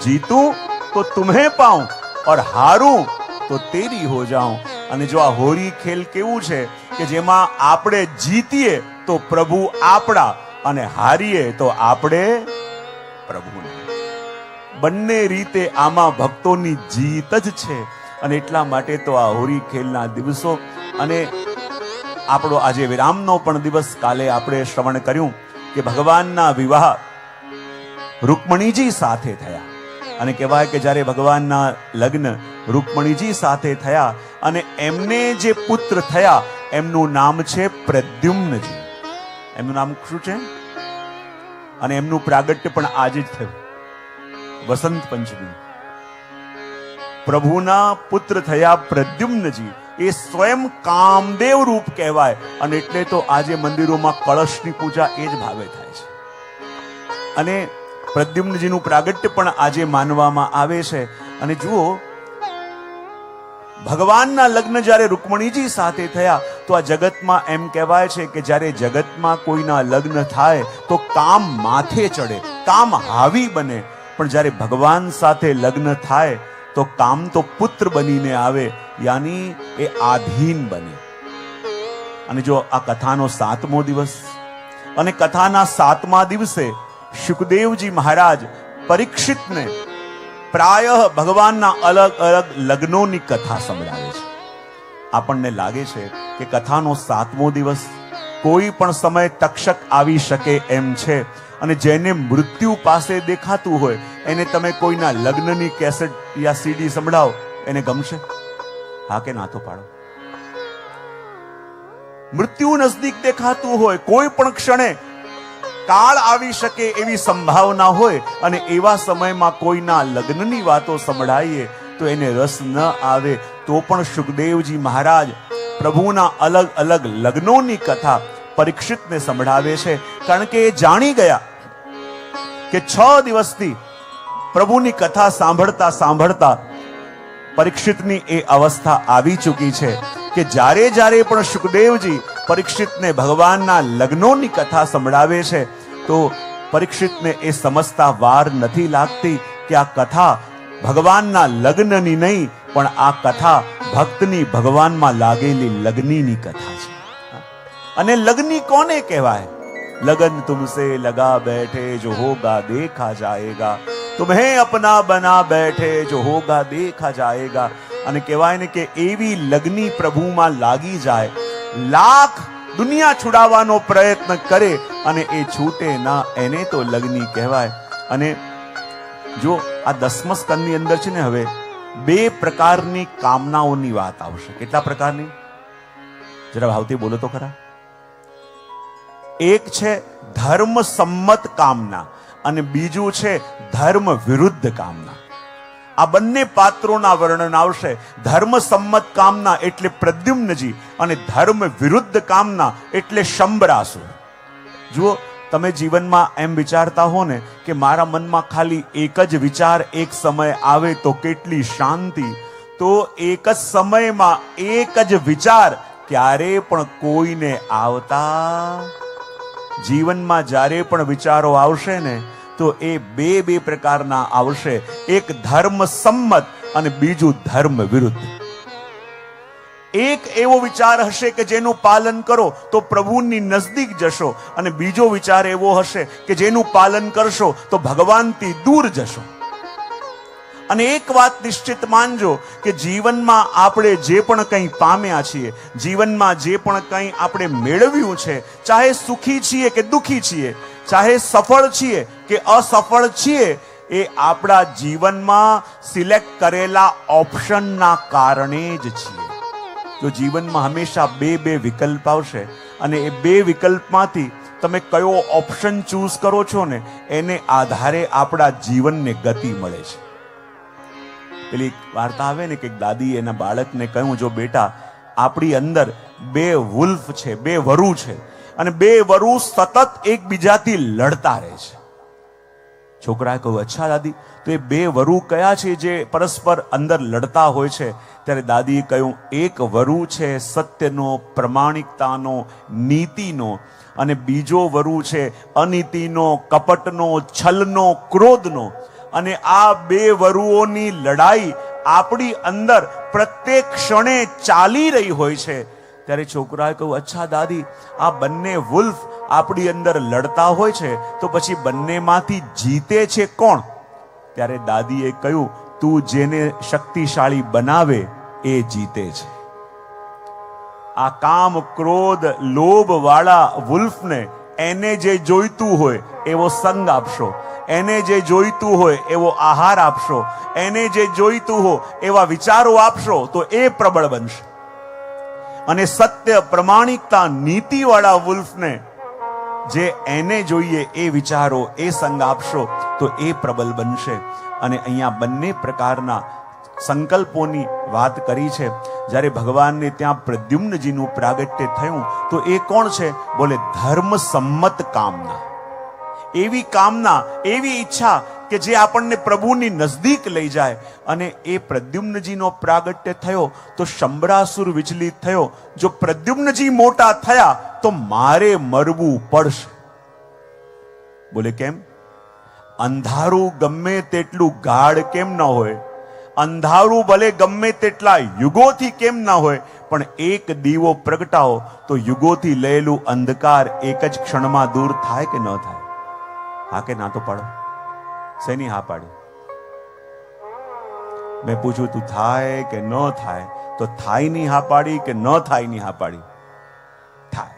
जीतूं तो तुम्हें पाऊं और हारूं तो तेरी हो जाऊं. અને જો આ હોરી ખેલ કેવું છે કે જેમાં આપણે જીતીએ તો પ્રભુ આપણા અને હારીએ તો આપણે પ્રભુને. બંને રીતે આમાં ભક્તોની જીત જ છે. અને એટલા માટે તો આ હોરી ખેલના દિવસો અને આપણો આજે વિરામનો પણ દિવસ કાલે આપણે શ્રવણ કર્યું કે ભગવાનના વિવાહ રૂકમણીજી સાથે થયા. અને કહેવાય કે જ્યારે ભગવાનના લગ્ન રૂકમણીજી સાથે થયા અને એમને જે પુત્ર થયા એમનું નામ છે પ્રદ્યુમ્નજી. એમનું નામ શું છે? અને એમનું પ્રાગટ્ય પણ આજે જ થયું, વસંત પંચમી. પ્રભુના પુત્ર થયા પ્રદ્યુમ્નજી. એ સ્વયં કામદેવ રૂપ કહેવાય. અને એટલે તો આજે મંદિરોમાં કળશની પૂજા એ જ ભાવે થાય છે. અને પ્રદ્યુમ્નજીનું પ્રાગટ્ય પણ આજે માનવામાં આવે છે. અને જુઓ, ભગવાનના લગ્ન જ્યારે રૂકમણીજી સાથે થયા તો આ જગતમાં એમ કહેવાય છે કે જ્યારે જગતમાં કોઈના લગ્ન થાય તો કામ માથે ચડે, કામ હાવી બને. પણ જ્યારે ભગવાન સાથે લગ્ન થાય તો કામ તો પુત્ર બનીને આવે, યાની એ આધીન બને. અને જો આ કથાનો 7મો દિવસ, અને કથાના 7મા દિવસે શુકદેવજી મહારાજ પરીક્ષિતને પ્રાય ભગવાનના અલગ અલગ લગ્નોની કથા સંભળાવે છે. આપણને લાગે છે કે કથાનો 7મો દિવસ કોઈ પણ સમય તક્ષક આવી શકે એમ છે. અને જેને મૃત્યુ પાસે દેખાતું હોય એને તમે કોઈના લગ્નની કેસેટ યા સીડી સંભળાવો, એને ગમશે? હા કે ના તો પાડો. મૃત્યુ નજદીક દેખાતું હોય, કોઈ પણ ક્ષણે કાળ આવી શકે એવી સંભાવના હોય, અને એવા સમયમાં કોઈના લગ્નની વાતો સંભળાઈએ તો એને રસ ન આવે. તો પણ શુકદેવજી મહારાજ પ્રભુના અલગ અલગ લગ્નોની કથા પરીક્ષિતને સંભળાવે છે. કારણ કે એ જાણી ગયા કે 6 દિવસથી પ્રભુની કથા સાંભળતા સાંભળતા પરીક્ષિતની એ અવસ્થા આવી ચૂકી છે કે જ્યારે જ્યારે પણ શુકદેવજી પરીક્ષિતને ભગવાનના લગ્નોની કથા સંભળાવે છે તો પરીક્ષિતને એ સમજતા વાર નથી લાગતી કે આ કથા ભગવાનના લગ્નની નહીં, પણ આ કથા ભક્તની ભગવાનમાં લાગેલી લગ્નની કથા છે. અને લગ્ની કોને કહેવાય? लगन तुमसे लगा बैठे जो होगा देखा जाएगा, तुम्हें अपना बना बैठे जो होगा देखा जाएगा. અને કહેવાય ને કે એવી લગ્ની પ્રભુમાં લાગી જાય, લાખ દુનિયા છોડાવવાનો પ્રયત્ન કરે અને એ છૂટે ના, એને તો લગ્ની કહેવાય. અને જો આ 10મા સ્કંદની અંદર છે ને, હવે 2 પ્રકારની કામનાઓની વાત આવશે. કેટલા પ્રકારની? જરા ભાવથી બોલો તો ખરા. એક છે ધર્મ સંમત કામના અને બીજું છે ધર્મ વિરુદ્ધ કામના. આ બંને પાત્રોના વર્ણન આવશે. ધર્મ સંમત કામના એટલે પ્રદ્યુમ્નજી અને ધર્મ વિરુદ્ધ કામના એટલે શંબરાસુર. જુઓ, તમે જીવનમાં એમ વિચારતા હો ને કે મારા મનમાં ખાલી એક જ વિચાર એક સમય આવે તો કેટલી શાંતિ. તો એક જ સમયમાં એક જ વિચાર ક્યારે પણ કોઈને આવતા જીવનમાં જ્યારે પણ વિચારો આવશે ને તો એ બે પ્રકારના આવશે. એક ધર્મ સંમત અને બીજું ધર્મ વિરુદ્ધ. એક એવો વિચાર હશે કે જેનું પાલન કરો તો પ્રભુની નજદીક જશો, અને બીજો વિચાર એવો હશે કે જેનું પાલન કરશો તો ભગવાનથી દૂર જશો. અને એક વાત નિશ્ચિત માનજો કે જીવનમાં આપણે જે પણ કંઈ પામ્યા છીએ, જીવનમાં જે પણ કંઈ આપણે મેળવ્યું છે, ચાહે સુખી છીએ કે દુઃખી છીએ, ચાહે સફળ છીએ કે અસફળ છીએ, એ આપણા જીવનમાં સિલેક્ટ કરેલા ઓપ્શનના કારણે જ છીએ. તો જીવનમાં હંમેશા બે વિકલ્પ આવશે અને એ 2 વિકલ્પમાંથી તમે કયો ઓપ્શન ચૂઝ કરો છો ને એને આધારે આપણા જીવનને ગતિ મળે છે. પેલી વાર્તા આવે ને કે દાદી એના બાળકને કહ્યું, જો બેટા, આપણી અંદર 2 વુલ્ફ છે, 2 વરુ છે, અને 2 વરુ સતત એકબીજાથી લડતા રહે છે. છોકરાએ કહ્યું, અચ્છા દાદી, તો એ 2 વરુ કયા છે જે પરસ્પર અંદર લડતા હોય છે? ત્યારે દાદીએ કહ્યું, એક વરુ છે સત્યનો, પ્રમાણિકતાનો, નીતિનો, અને બીજો વરુ છે અનીતિનો, કપટનો, છલનો, ક્રોધનો. અને આ બે વરુઓની લડાઈ આપણી અંદર પ્રત્યેક ક્ષણે ચાલી રહી હોય છે, ત્યારે છોકરાએ કહ્યું, અચ્છા દાદી, આ બંને વુલ્ફ આપણી અંદર લડતા હોય છે તો પછી બંનેમાંથી જીતે છે કોણ? ત્યારે દાદીએ કહ્યું, તું જેને શક્તિશાળી બનાવે એ જીતે છે. આ કામ, ક્રોધ, લોભ વાળા વુલ્ફને એને જે જોઈતું હોય એવો સંગ આપશો, એને જે જોઈતું હોય એવો આહાર આપશો, એને જે જોઈતું હોય એવા વિચારો આપશો તો એ પ્રબળ બનશે. અને સત્ય, પ્રમાણિકતા, નીતિ વાળા વુલ્ફને જે એને જોઈએ એ વિચારો, એ સંગ આપશો તો એ પ્રબળ બનશે. અને અહીંયા બંને પ્રકારના સંકલ્પોની વાત કરી છે. જ્યારે ભગવાનને ત્યાં પ્રદ્યુમ્નજીનું પ્રાગટ્ય થયું તો એ કોણ છે? બોલે ધર્મ સંમત કામના. એવી કામના, એવી ઈચ્છા કે જે આપણને પ્રભુની નજદીક લઈ જાય. અને એ પ્રદ્યુમ્નજીનો પ્રાગટ્ય થયો તો શંબરાસુર વિચલિત થયો. જો પ્રદ્યુમ્નજી મોટા થયા તો મારે મરવું પડશે. બોલે કેમ? અંધારું ગમે તેટલું ગાઢ કેમ ન હોય, અંધારું ભલે ગમે તેટલા યુગોથી કેમ ના હોય, પણ એક દીવો પ્રગટાવો તો યુગોથી લેલું અંધકાર એક જ ક્ષણમાં દૂર થાય કે ન થાય? હા કે ના તો પાડો. શેની હા પાડી? મેં પૂછ્યું, તું થાય કે ન થાય? તો થાય ની હા પાડી કે ન થાય ની હા પાડી? થાય.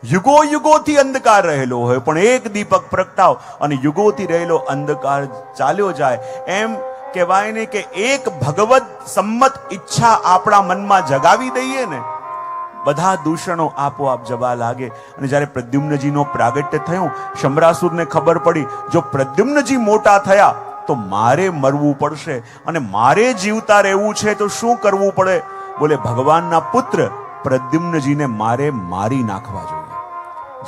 યુગો યુગોથી અંધકાર રહેલો હોય પણ એક દીપક પ્રગટાવ અને યુગોથી રહેલો અંધકાર ચાલ્યો જાય. એમ કહેવાય ને કે એક ભગવત સંમત ઈચ્છા આપણા મનમાં જગાવી દઈએ ને, બધા દૂષણો આપોઆપ જવા લાગે. અને જ્યારે પ્રદ્યુમ્નજીનો પ્રાગટ્ય થયું, શંબરાસુરને ખબર પડી, જો પ્રદ્યુમ્નજી મોટા થયા તો મારે મરવું પડશે અને મારે જીવતા રહેવું છે તો શું કરવું પડે? બોલે ભગવાનના પુત્ર પ્રદ્યુમ્નજીને મારે મારી નાખવા જોઈએ.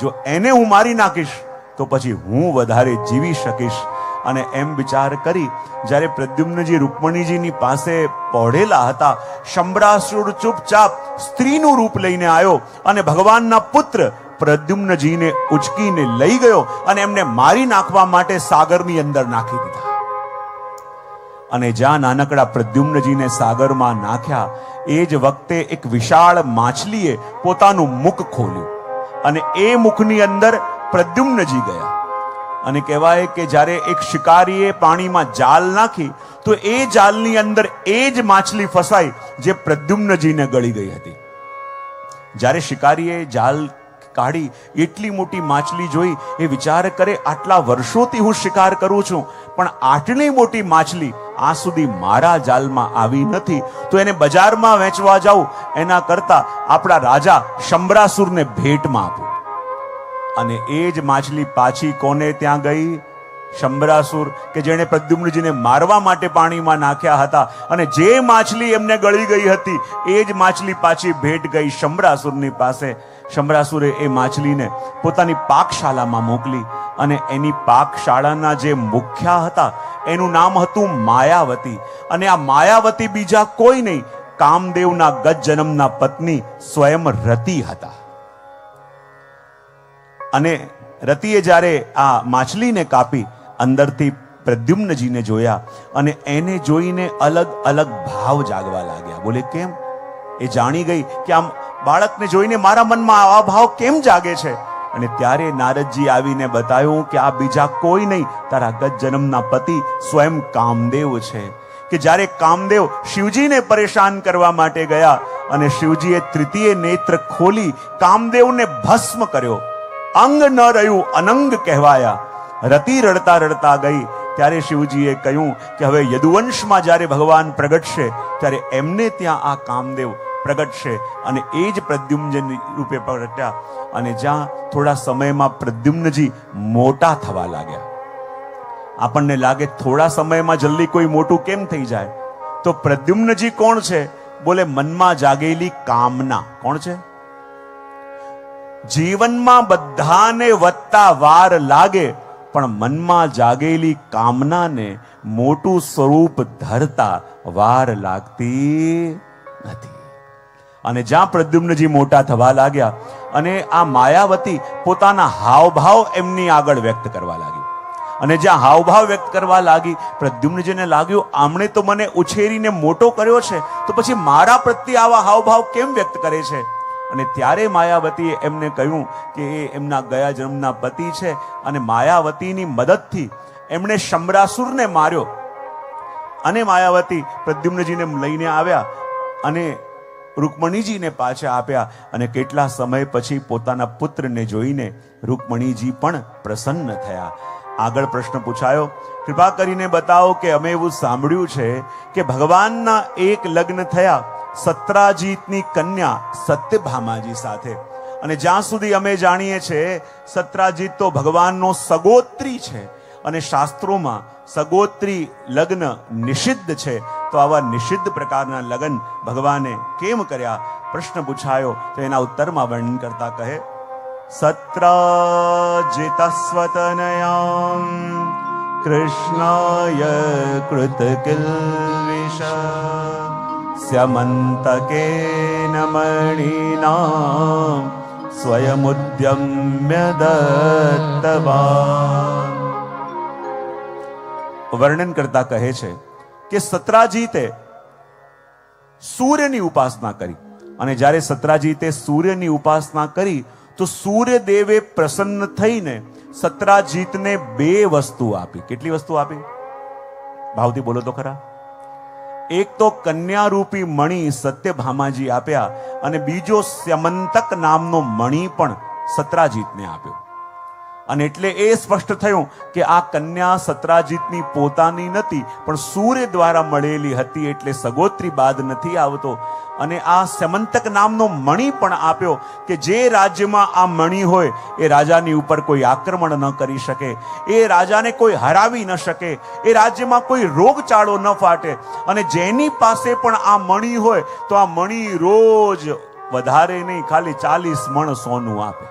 જો એને હું મારી નાખીશ તો પછી હું વધારે જીવી શકીશ. અને એમ વિચાર કરી જ્યારે પ્રદ્યુમ્નજી રૂકમણીજીની પાસે પહોળેલા હતા, શંબરાસુર ચૂપચાપ સ્ત્રીનું રૂપ લઈને આવ્યો અને ભગવાનના પુત્ર પ્રદ્યુમ્નજીને ઉચકીને લઈ ગયો અને એમને મારી નાખવા માટે સાગરની અંદર નાખી દીધા. અને જ્યાં નાનકડા પ્રદ્યુમ્નજીને સાગરમાં નાખ્યા એ જ વખતે એક વિશાળ માછલીએ પોતાનું મુખ ખોલ્યું અને એ મુખની અંદર પ્રદ્યુમ્નજી ગયા. અને કહેવાય કે જ્યારે એક શિકારીએ પાણીમાં જાલ નાખી તો એ જાલની અંદર એ જ માછલી ફસાઈ જે પ્રદ્યુમ્નજીને ગળી ગઈ હતી. જ્યારે શિકારીએ જાલ કાઢી એટલી મોટી માછલી જોઈ, એ વિચાર કરે, આટલા વર્ષોથી હું શિકાર કરું છું પણ આટલી મોટી માછલી આ સુધી મારા જાલમાં આવી નથી, તો એને બજારમાં વેચવા જાઉં એના કરતા આપણા રાજા શંબરાસુરને ભેટમાં આપું. અને એ જ માછલી પાછી કોને ત્યાં ગઈ? શંબરાસુર, કે જેણે પ્રદ્યુમ્નજીને મારવા માટે પાણીમાં નાખ્યા હતા. અને જે માછલી એમને ગળી ગઈ હતી એ જ માછલી પાછી ભેટ ગઈ શંબરાસુરની પાસે. શંબરાસુરે એ માછલીને પોતાની પાકશાળામાં મોકલી અને એની પાકશાળાના જે મુખ્યા હતા એનું નામ હતું માયાવતી. અને આ માયાવતી બીજા કોઈ નહીં, કામદેવના ગત જન્મના પત્ની સ્વયં રતિ હતા. અને રતિએ જ્યારે આ માછલીને કાપી અંદરથી પ્રદ્યુમ્નજીને જોયા અને એને જોઈને અલગ અલગ ભાવ જાગવા લાગ્યા. બોલે કેમ? એ જાણી ગઈ કે આમ બાળકને જોઈને મારા મનમાં આવા ભાવ કેમ જાગે છે. અને ત્યારે નારદજી આવીને બતાવ્યું કે આ બીજા કોઈ નહીં, તારા ગત જન્મના પતિ સ્વયં કામદેવ છે. કે જ્યારે કામદેવ શિવજીને પરેશાન કરવા માટે ગયા અને શિવજીએ તૃતીય નેત્ર ખોલી કામદેવને ભસ્મ કર્યો, અંગ ન રહ્યું, અનંગ કહેવાયા. રતિ રડતા રડતા ગઈ. ત્યારે શિવજીએ કહ્યું કે હવે યદુવંશમાં જ્યારે ભગવાન પ્રગટશે ત્યારે એમને ત્યાં આ કામદેવ પ્રગટશે. અને એ જ પ્રદ્યુમ્નજી રૂપે પ્રગટ્યા. અને જ્યાં થોડા સમયમાં પ્રદ્યુમ્નજી મોટા થવા લાગ્યા. આપણને લાગે થોડા સમયમાં જલ્દી કોઈ મોટું કેમ થઈ જાય? તો પ્રદ્યુમ્નજી કોણ છે? બોલે મનમાં જાગેલી કામના. કોણ છે? જીવનમાં બધાને વધતા વાર લાગે પણ મનમાં જાગેલી કામનાને મોટું સ્વરૂપ ધરતા વાર લાગતી નથી. અને જ્યાં પ્રદ્યુમ્નજી મોટા થવા લાગ્યા અને આ માયાવતી પોતાના હાવભાવ એમની આગળ વ્યક્ત કરવા લાગી. અને જ્યાં હાવભાવ વ્યક્ત કરવા લાગી, પ્રદ્યુમ્નજીને લાગ્યું આમણે તો મને ઉછેરીને મોટો કર્યો છે, તો પછી મારા પ્રત્યે આવા હાવભાવ કેમ વ્યક્ત કરે છે? અને ત્યારે માયાવતીએ એમને કહ્યું કે એ એમના ગયા જન્મના પતિ છે, અને માયાવતીની મદદથી એમણે શંબરાસુરને માર્યો. અને માયાવતી પ્રદ્યુમ્નજીને લઈને આવ્યા અને રૂકમણીજીને પાછા આપ્યા. અને કેટલા સમય પછી પોતાના પુત્રને જોઈને રૂકમણીજી પણ પ્રસન્ન થયા. આગળ પ્રશ્ન પૂછાયો, કૃપા કરીને બતાવો કે અમે એવું સાંભળ્યું છે કે ભગવાનના એક લગ્ન થયા સત્રાજીતની કન્યા સત્યભામાજી સાથે, અને જ્યાં સુધી અમે જાણીએ છીએ સત્રાજીત તો ભગવાનનો સગોત્રી છે, અને શાસ્ત્રોમાં સગોત્રી લગ્ન નિષિદ્ધ છે. તો આવા નિષિદ્ધ પ્રકારના લગ્ન ભગવાને કેમ કર્યા? પ્રશ્ન પૂછાયો તો એના ઉત્તરમાં વર્ણન કરતા કહે, સત્રાજીતસ્વતનયામ કૃષ્ણાય કૃતકિલ્વિષ સ્યમંતકેન મણિનામ સ્વયમુદ્યમ્ય દત્તવાન. વર્ણન કરતા કહે છે કે સત્રાજીતે સૂર્યની ઉપાસના કરી, અને જ્યારે સત્રાજીતે સૂર્યની ઉપાસના કરી તો સૂર્યદેવે પ્રસન્ન થઈને સત્રાજીતને 2 વસ્તુ આપી. કેટલી વસ્તુ આપી? ભાવથી બોલો તો ખરા. એક તો કન્યારૂપી મણિ સત્યભામાજી આપ્યા, અને બીજો સ્યમંતક નામનો મણિ પણ સત્રાજીતને આપ્યો. અને એટલે એ સ્પષ્ટ થયું કે આ કન્યા સત્રાજીતની પોતાની નથી, પણ સૂર્ય દ્વારા મળેલી હતી, એટલે સગોત્રી બાદ નથી આવતો. અને આ સ્યમંતક નામનો મણિ પણ આપ્યો કે જે રાજ્યમાં આ મણિ હોય એ રાજાની ઉપર કોઈ આક્રમણ ન કરી શકે, એ રાજાને કોઈ હરાવી ન શકે, એ રાજ્યમાં કોઈ રોગચાળો ન ફાટે. અને જેની પાસે પણ આ મણિ હોય તો આ મણિ રોજ વધારે નહીં, ખાલી 40 મણ સોનું આપે.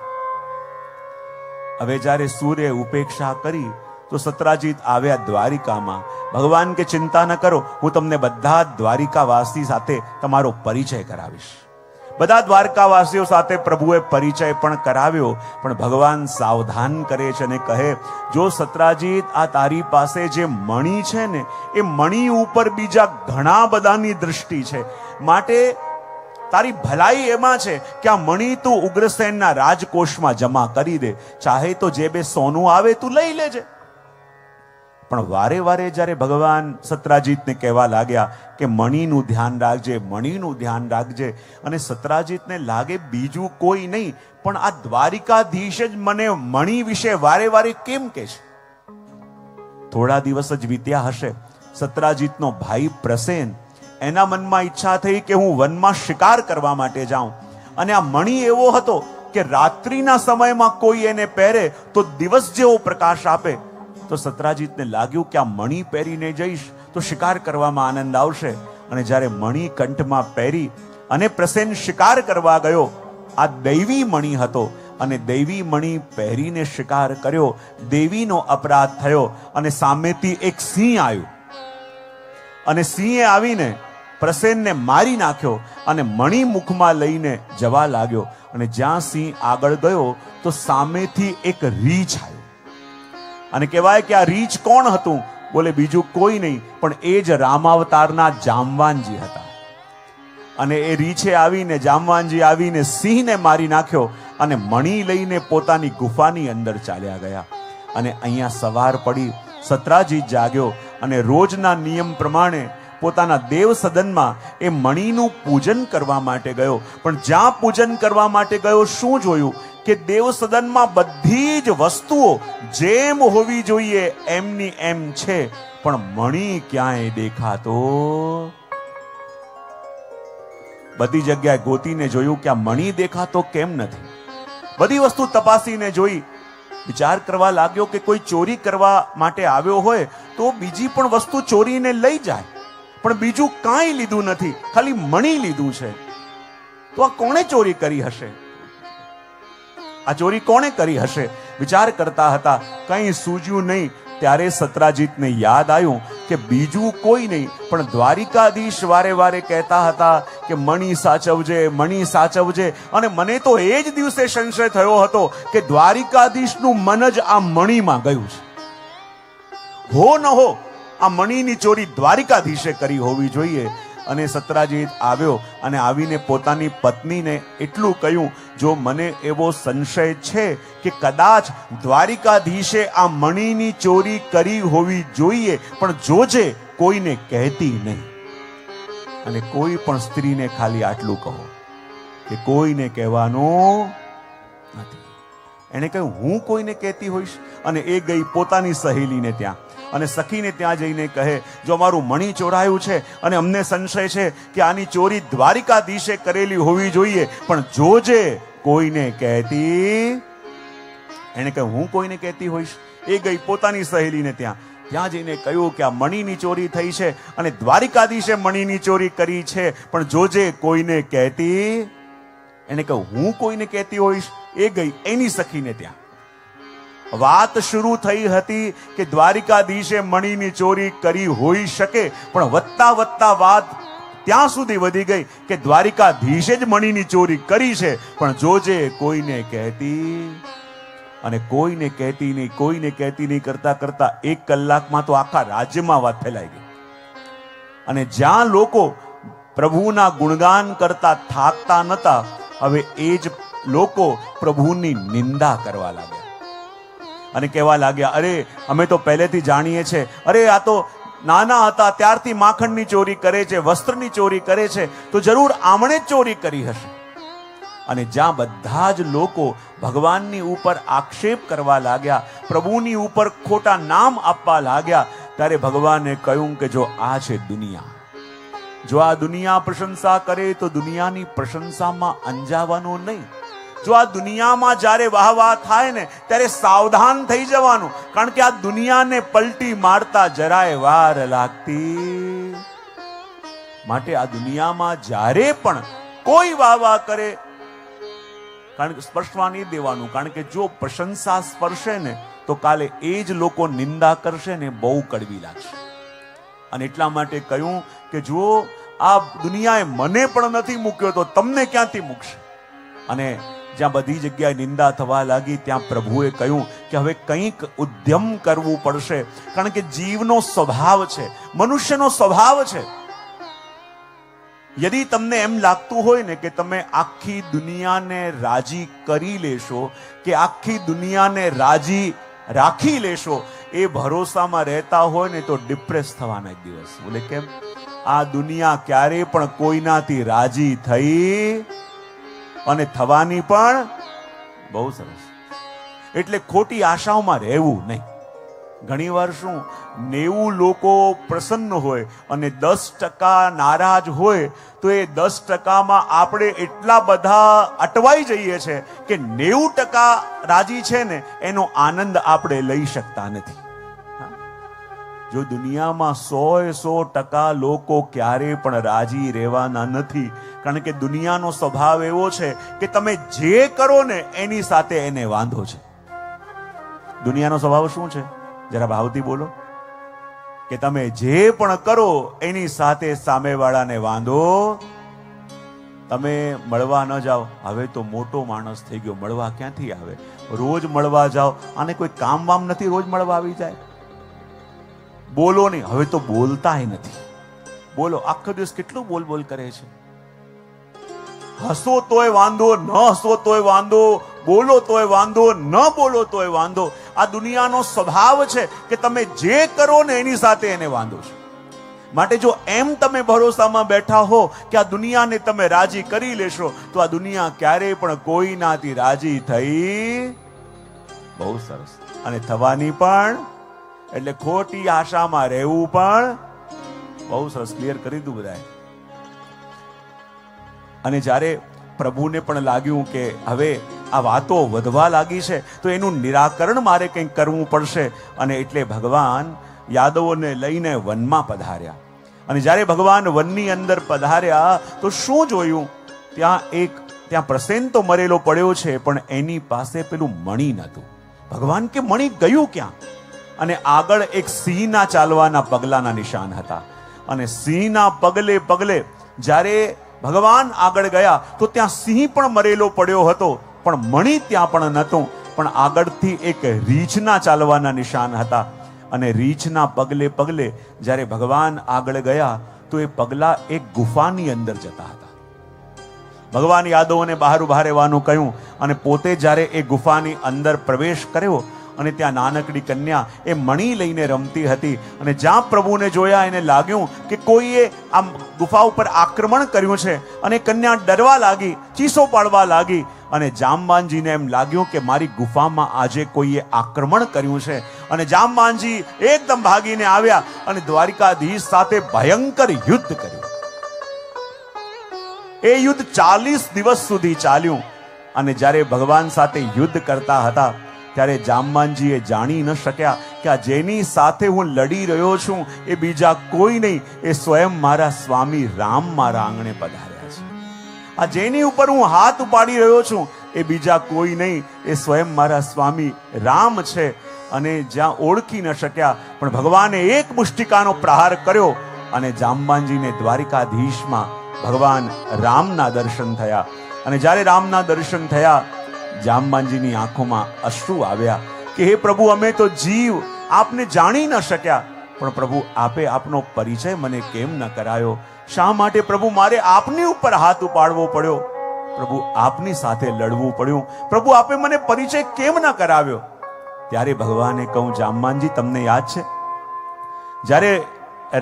હવે જ્યારે સૂર્ય ઉપેક્ષા કરી તો સત્રાજીત આવ્યા દ્વારિકામાં. ભગવાન કે ચિંતા ન કરો, હું તમને બધા દ્વારિકાવાસી સાથે તમારો પરિચય કરાવીશ. બધા દ્વારકાવાસીઓ સાથે પ્રભુએ પરિચય પણ કરાવ્યો. પણ ભગવાન સાવધાન કરે છે અને કહે, જો સત્રાજીત આ તારી પાસે જે મણિ છે ને, એ મણિ ઉપર બીજા ઘણા બધાની દૃષ્ટિ છે, માટે તારી ભલાઈ એમાં છે કે આ મણિ તું ઉગ્રસેનના રાજકોષમાં જમા કરી દે, ચાહે તો જે 2 સોનું આવે તું લઈ લેજે. પણ વારે વારે જ્યારે ભગવાન સત્રાજીતને કહેવા લાગ્યા કે મણિનું ધ્યાન રાખજે, મણિનું ધ્યાન રાખજે, અને સત્રાજીતને લાગે બીજું કોઈ નહીં પણ આ દ્વારિકાધીશ જ મને મણિ વિશે વારે વારે કેમ કહે છે. થોડા દિવસ જ વીત્યા હશે. સત્રાજીતનો ભાઈ પ્રસેન, એના મનમાં ઈચ્છા થઈ કે હું વનમાં શિકાર કરવા માટે જાઉં, અને આ મણિ એવો હતો કે રાત્રિના સમયમાં કોઈ એને પહેરે તો દિવસ જેવો પ્રકાશ આપે. તો સત્રાજીતને લાગ્યું કે આ મણિ પહેરીને જઈશ તો શિકાર કરવામાં આનંદ આવશે. અને જ્યારે મણિ કંઠમાં પહેરી અને પ્રસેન શિકાર કરવા ગયો, આ દૈવી મણિ હતો, અને દૈવી મણિ પહેરીને શિકાર કર્યો. દેવીનો અપરાધ થયો, અને સામેથી એક સિંહ આવ્યું, અને સિંહે આવીને પ્રસેનને મારી નાખ્યો, અને મણિ મુખમાં લઈને જવા લાગ્યો. અને જ્યાં સિંહ આગળ ગયો તો સામેથી એક રીછ આવ્યો, અને કહેવાય કે આ રીછ કોણ હતું? બોલે બીજું કોઈ નહીં પણ એ જ રામાવતારના જામવાનજી હતા. અને એ રીછે આવીને, જામવાનજી આવીને સિંહને મારી નાખ્યો, અને મણિ લઈને પોતાની ગુફાની અંદર ચાલ્યા ગયા. અને અહીંયા સવાર પડી, સત્રાજીત જાગ્યો, અને રોજના નિયમ પ્રમાણે પોતાના દેવ સદનમાં એ મણિનું પૂજન કરવા માટે ગયો. પણ જ્યાં પૂજન કરવા માટે ગયો, શું જોયું કે દેવ સદનમાં બધી જ વસ્તુઓ જેમ હોવી જોઈએ એમની એમ છે, પણ મણિ ક્યાંય દેખાતો. બધી જગ્યાએ ગોતીને જોયું કે આ મણિ દેખાતો કેમ નથી. બધી વસ્તુ તપાસીને જોઈ, વિચાર કરવા લાગ્યો કે કોઈ ચોરી કરવા માટે આવ્યો હોય તો બીજી પણ વસ્તુ ચોરીને લઈ જાય, પણ બીજું કાંઈ લીધું નથી, ખાલી મણિ લીધું છે. તો આ કોણે ચોરી કરી હશે? આ ચોરી કોણે કરી હશે? વિચાર કરતા હતા, કંઈ સૂઝ્યું નહીં. ત્યારે સત્રાજીતને યાદ આવ્યું કે બીજું કોઈ નહીં પણ દ્વારિકાધીશ વારે વારે કહેતા હતા કે મણિ સાચવજે, મણિ સાચવજે. અને મને તો એ જ દિવસે સંશય થયો હતો કે દ્વારિકાધીશનું મન જ આ મણિમાં ગયું છે. હો ન હો આ મણીની ચોરી દ્વારિકાધીશે કરી હોવી જોઈએ. અને સત્રાજીત આવ્યો અને આવીને પોતાની પત્નીને એટલું કહ્યું, જો મને એવો સંશય છે કે કદાચ દ્વારિકાધીશે આ મણીની ચોરી કરી હોવી જોઈએ, પણ જોજે કોઈને કહેતી નહીં. અને કોઈ પણ સ્ત્રીને ખાલી આટલું કહો કે કોઈને કહેવાનું નથી. એને કહ્યું હું કોઈને કહેતી હોઈશ. અને એ ગઈ પોતાની સહેલીને ત્યાં અને સખીને ત્યાં જઈને કહે, જો અમારું મણી ચોરાયું છે અને અમને સંશય છે કે આની ચોરી દ્વારિકાધીશે કરેલી હોવી જોઈએ, પણ જોજે કોઈને કહેતી. એને કહ્યું હું કોઈને કહેતી હોઈશ. એ ગઈ પોતાની સહેલીને ત્યાં જઈને કહ્યું કે આ મણીની ચોરી થઈ છે અને દ્વારિકાધીશે મણીની ચોરી કરી છે, પણ જોજે કોઈને કહેતી. એને કહ્યું હું કોઈને કહેતી હોઈશ. એ ગઈ એની સખીને ત્યાં. વાત શરૂ થઈ હતી કે દ્વારિકાધીશે મણીની ચોરી કરી હોઈ શકે, પણ વધતા વધતા વાત ત્યાં સુધી વધી ગઈ કે દ્વારિકાધીશે જ મણીની ચોરી કરી છે, પણ જોજે કોઈને કહેતી. અને કોઈને કહેતી નહીં, કોઈને કહેતી નહીં કરતા કરતા 1 કલાકમાં તો આખા રાજ્યમાં વાત ફેલાઈ ગઈ. અને જ્યાં લોકો પ્રભુના ગુણગાન કરતા થાકતા નતા, હવે એ જ લોકો પ્રભુની નિંદા કરવા લાગ્યા અને કહેવા લાગ્યા, અરે અમે તો પહેલેથી જાણીએ છે, અરે આ તો નાના હતા ત્યારથી માખણની ચોરી કરે છે, વસ્ત્રની ચોરી કરે છે, તો જરૂર આમણે જ ચોરી કરી હશે. અને જ્યાં બધા જ લોકો ભગવાનની ઉપર આક્ષેપ કરવા લાગ્યા, પ્રભુની ઉપર ખોટા નામ આપવા લાગ્યા, ત્યારે ભગવાને કહ્યું કે જો આ છે દુનિયા, જો આ દુનિયા પ્રશંસા કરે તો દુનિયાની પ્રશંસામાં અંજાવાનું નહીં. જો આ દુનિયામાં જ્યારે વાહ વાહ થાય ને ત્યારે સાવધાન થઈ જવાનું, કારણ કે આ દુનિયાને પલટી મારતા જરાય વાર લાગતી. માટે આ દુનિયામાં જ્યારે પણ કોઈ વાહ વાહ કરે, કારણ કે સ્પર્શવા નહીં દેવાનું, કારણ કે જો પ્રશંસા સ્પર્શે ને તો કાલે એ જ લોકો નિંદા કરશે ને બહુ કડવી લાગશે. અને એટલા માટે કહ્યું કે જો આ દુનિયાએ મને પણ નથી મૂક્યો તો તમને ક્યાંથી મૂકશે. અને જ્યાં બધી જગ્યાએ નિંદા થવા લાગી ત્યાં પ્રભુએ કહ્યું કે હવે કંઈક ઉદ્યમ કરવું પડશે, કારણ કે જીવનો સ્વભાવ છે, મનુષ્યનો સ્વભાવ છે. યદિ તમને એમ લાગતું હોય ને કે તમે આખી દુનિયાને રાજી કરી લેશો કે આખી દુનિયાને રાજી રાખી લેશો, એ ભરોસામાં રહેતા હોય ને તો ડિપ્રેસ થવાના એક દિવસ. બોલે કેમ? આ દુનિયા ક્યારે પણ કોઈનાથી રાજી થઈ અને થવાની પણ બહુ સરસ. એટલે ખોટી આશાઓમાં રહેવું નહીં. ઘણી વાર શું 90 લોકો પ્રસન્ન હોય અને 10% નારાજ હોય, તો એ 10%માં આપણે એટલા બધા અટવાઈ જઈએ છે કે 90% રાજી છે ને એનો આનંદ આપણે લઈ શકતા નથી. જો દુનિયામાં 100% લોકો ક્યારે પણ રાજી રહેવાના નથી, કારણ કે દુનિયાનો સ્વભાવ એવો છે કે તમે જે કરો ને એની સાથે એને વાંધો છે. દુનિયાનો સ્વભાવ શું છે? જરા ભાવથી બોલો. કે તમે જે પણ કરો એની સાથે સામેવાળાને વાંધો. તમે મળવા ન જાઓ, હવે તો મોટો માણસ થઈ ગયો, મળવા ક્યાંથી આવે? રોજ મળવા જાઓ, આને કોઈ કામ વામ નથી, રોજ મળવા આવી જાય. બોલો નહીં, હવે તો બોલતાય નથી. બોલો, આખો દિવસ કેટલું બોલ બોલ કરે છે. હસો તોય વાંધો, ન હસો તોય વાંધો, બોલો તોય વાંધો, ન બોલો તોય વાંધો. આ દુનિયાનો સ્વભાવ છે કે તમે જે કરો ને એની સાથે એને વાંધો છે. માટે જો એમ તમે ભરોસામાં બેઠા હો કે આ દુનિયાને તમે રાજી કરી લેશો, તો આ દુનિયા ક્યારેય પણ કોઈનાથી રાજી થઈ બહુ સરસ અને થવાની પણ. એટલે ખોટી આશામાં રહેવું પણ બહુ સરસ. ક્લિયર કરી દઉં બધાએ. અને જ્યારે પ્રભુને પણ લાગ્યું કે હવે આ વાતો વધવા લાગી છે તો એનું નિરાકરણ મારે કંઈક કરવું પડશે, અને એટલે ભગવાન યાદવોને લઈને વનમાં પધાર્યા. અને જ્યારે ભગવાન વનની અંદર પધાર્યા તો શું જોયું? ત્યાં પ્રસેન તો મરેલો પડ્યો છે, પણ એની પાસે પેલું મણી નહોતું. ભગવાન કે મણી ગયું ક્યાં? અને આગળ એક સિંહના ચાલવાના પગલાના નિશાન હતા. અને સિંહના પગલે પગલે જ્યારે ભગવાન આગળ ગયા તો ત્યાં સિંહ પણ મરેલો પડ્યો હતો, પણ મણી ત્યાં પણ નહોતું. પણ આગળથી એક રીંછના ચાલવાના નિશાન હતા. અને રીંછના પગલે પગલે જ્યારે ભગવાન આગળ ગયા તો એ પગલા એક ગુફાની અંદર જતા હતા. ભગવાન યાદવોને બહાર ઉભા રહેવાનું કહ્યું અને પોતે જ્યારે એ ગુફાની અંદર પ્રવેશ કર્યો અને ત્યાં નાનકડી કન્યા એ મણી લઈને રમતી હતી અને જ્યાં પ્રભુને જોયા એને લાગ્યું કે કોઈએ આમ ગુફા ઉપર આક્રમણ કર્યું છે અને કન્યા ડરવા લાગી, ચીસો પાડવા લાગી અને જામવાનજીને એમ લાગ્યું કે મારી ગુફામાં આજે કોઈએ આક્રમણ કર્યું છે અને જામવાનજી એકદમ ભાગીને આવ્યા અને દ્વારિકાધીશ સાથે ભયંકર યુદ્ધ કર્યું. એ યુદ્ધ 40 દિવસ સુધી ચાલ્યું અને જ્યારે ભગવાન સાથે યુદ્ધ કરતા હતા ત્યારે જામવાનજીએ જાણી ન શક્યા કે આ જેની સાથે હું લડી રહ્યો છું એ બીજા કોઈ નહીં, એ સ્વયં મારા સ્વામી રામ મારા આંગણે પધાર્યા છે. આ જેની ઉપર હું હાથ ઉપાડી રહ્યો છું એ બીજા કોઈ નહીં, એ સ્વયં મારા સ્વામી રામ છે. અને જ્યાં ઓળખી ન શક્યા પણ ભગવાને એક મુષ્ટિકાનો પ્રહાર કર્યો અને જામવાનજીને દ્વારિકાધીશમાં ભગવાન રામના દર્શન થયા. અને જ્યારે રામના દર્શન થયા જામવાનજીની આંખોમાં અશ્રુ આવ્યા કે હે પ્રભુ, અમે તો જીવ આપને જાણી ન શક્યા, પણ પ્રભુ આપે આપનો પરિચય મને કેમ ન કરાયો? શા માટે પ્રભુ મારે આપની ઉપર હાથ ઉપાડવો પડ્યો? પ્રભુ આપની સાથે લડવું પડ્યું? પ્રભુ આપે મને પરિચય કેમ ન કરાવ્યો? ત્યારે ભગવાને કહું, જામવાનજી તમને યાદ છે જ્યારે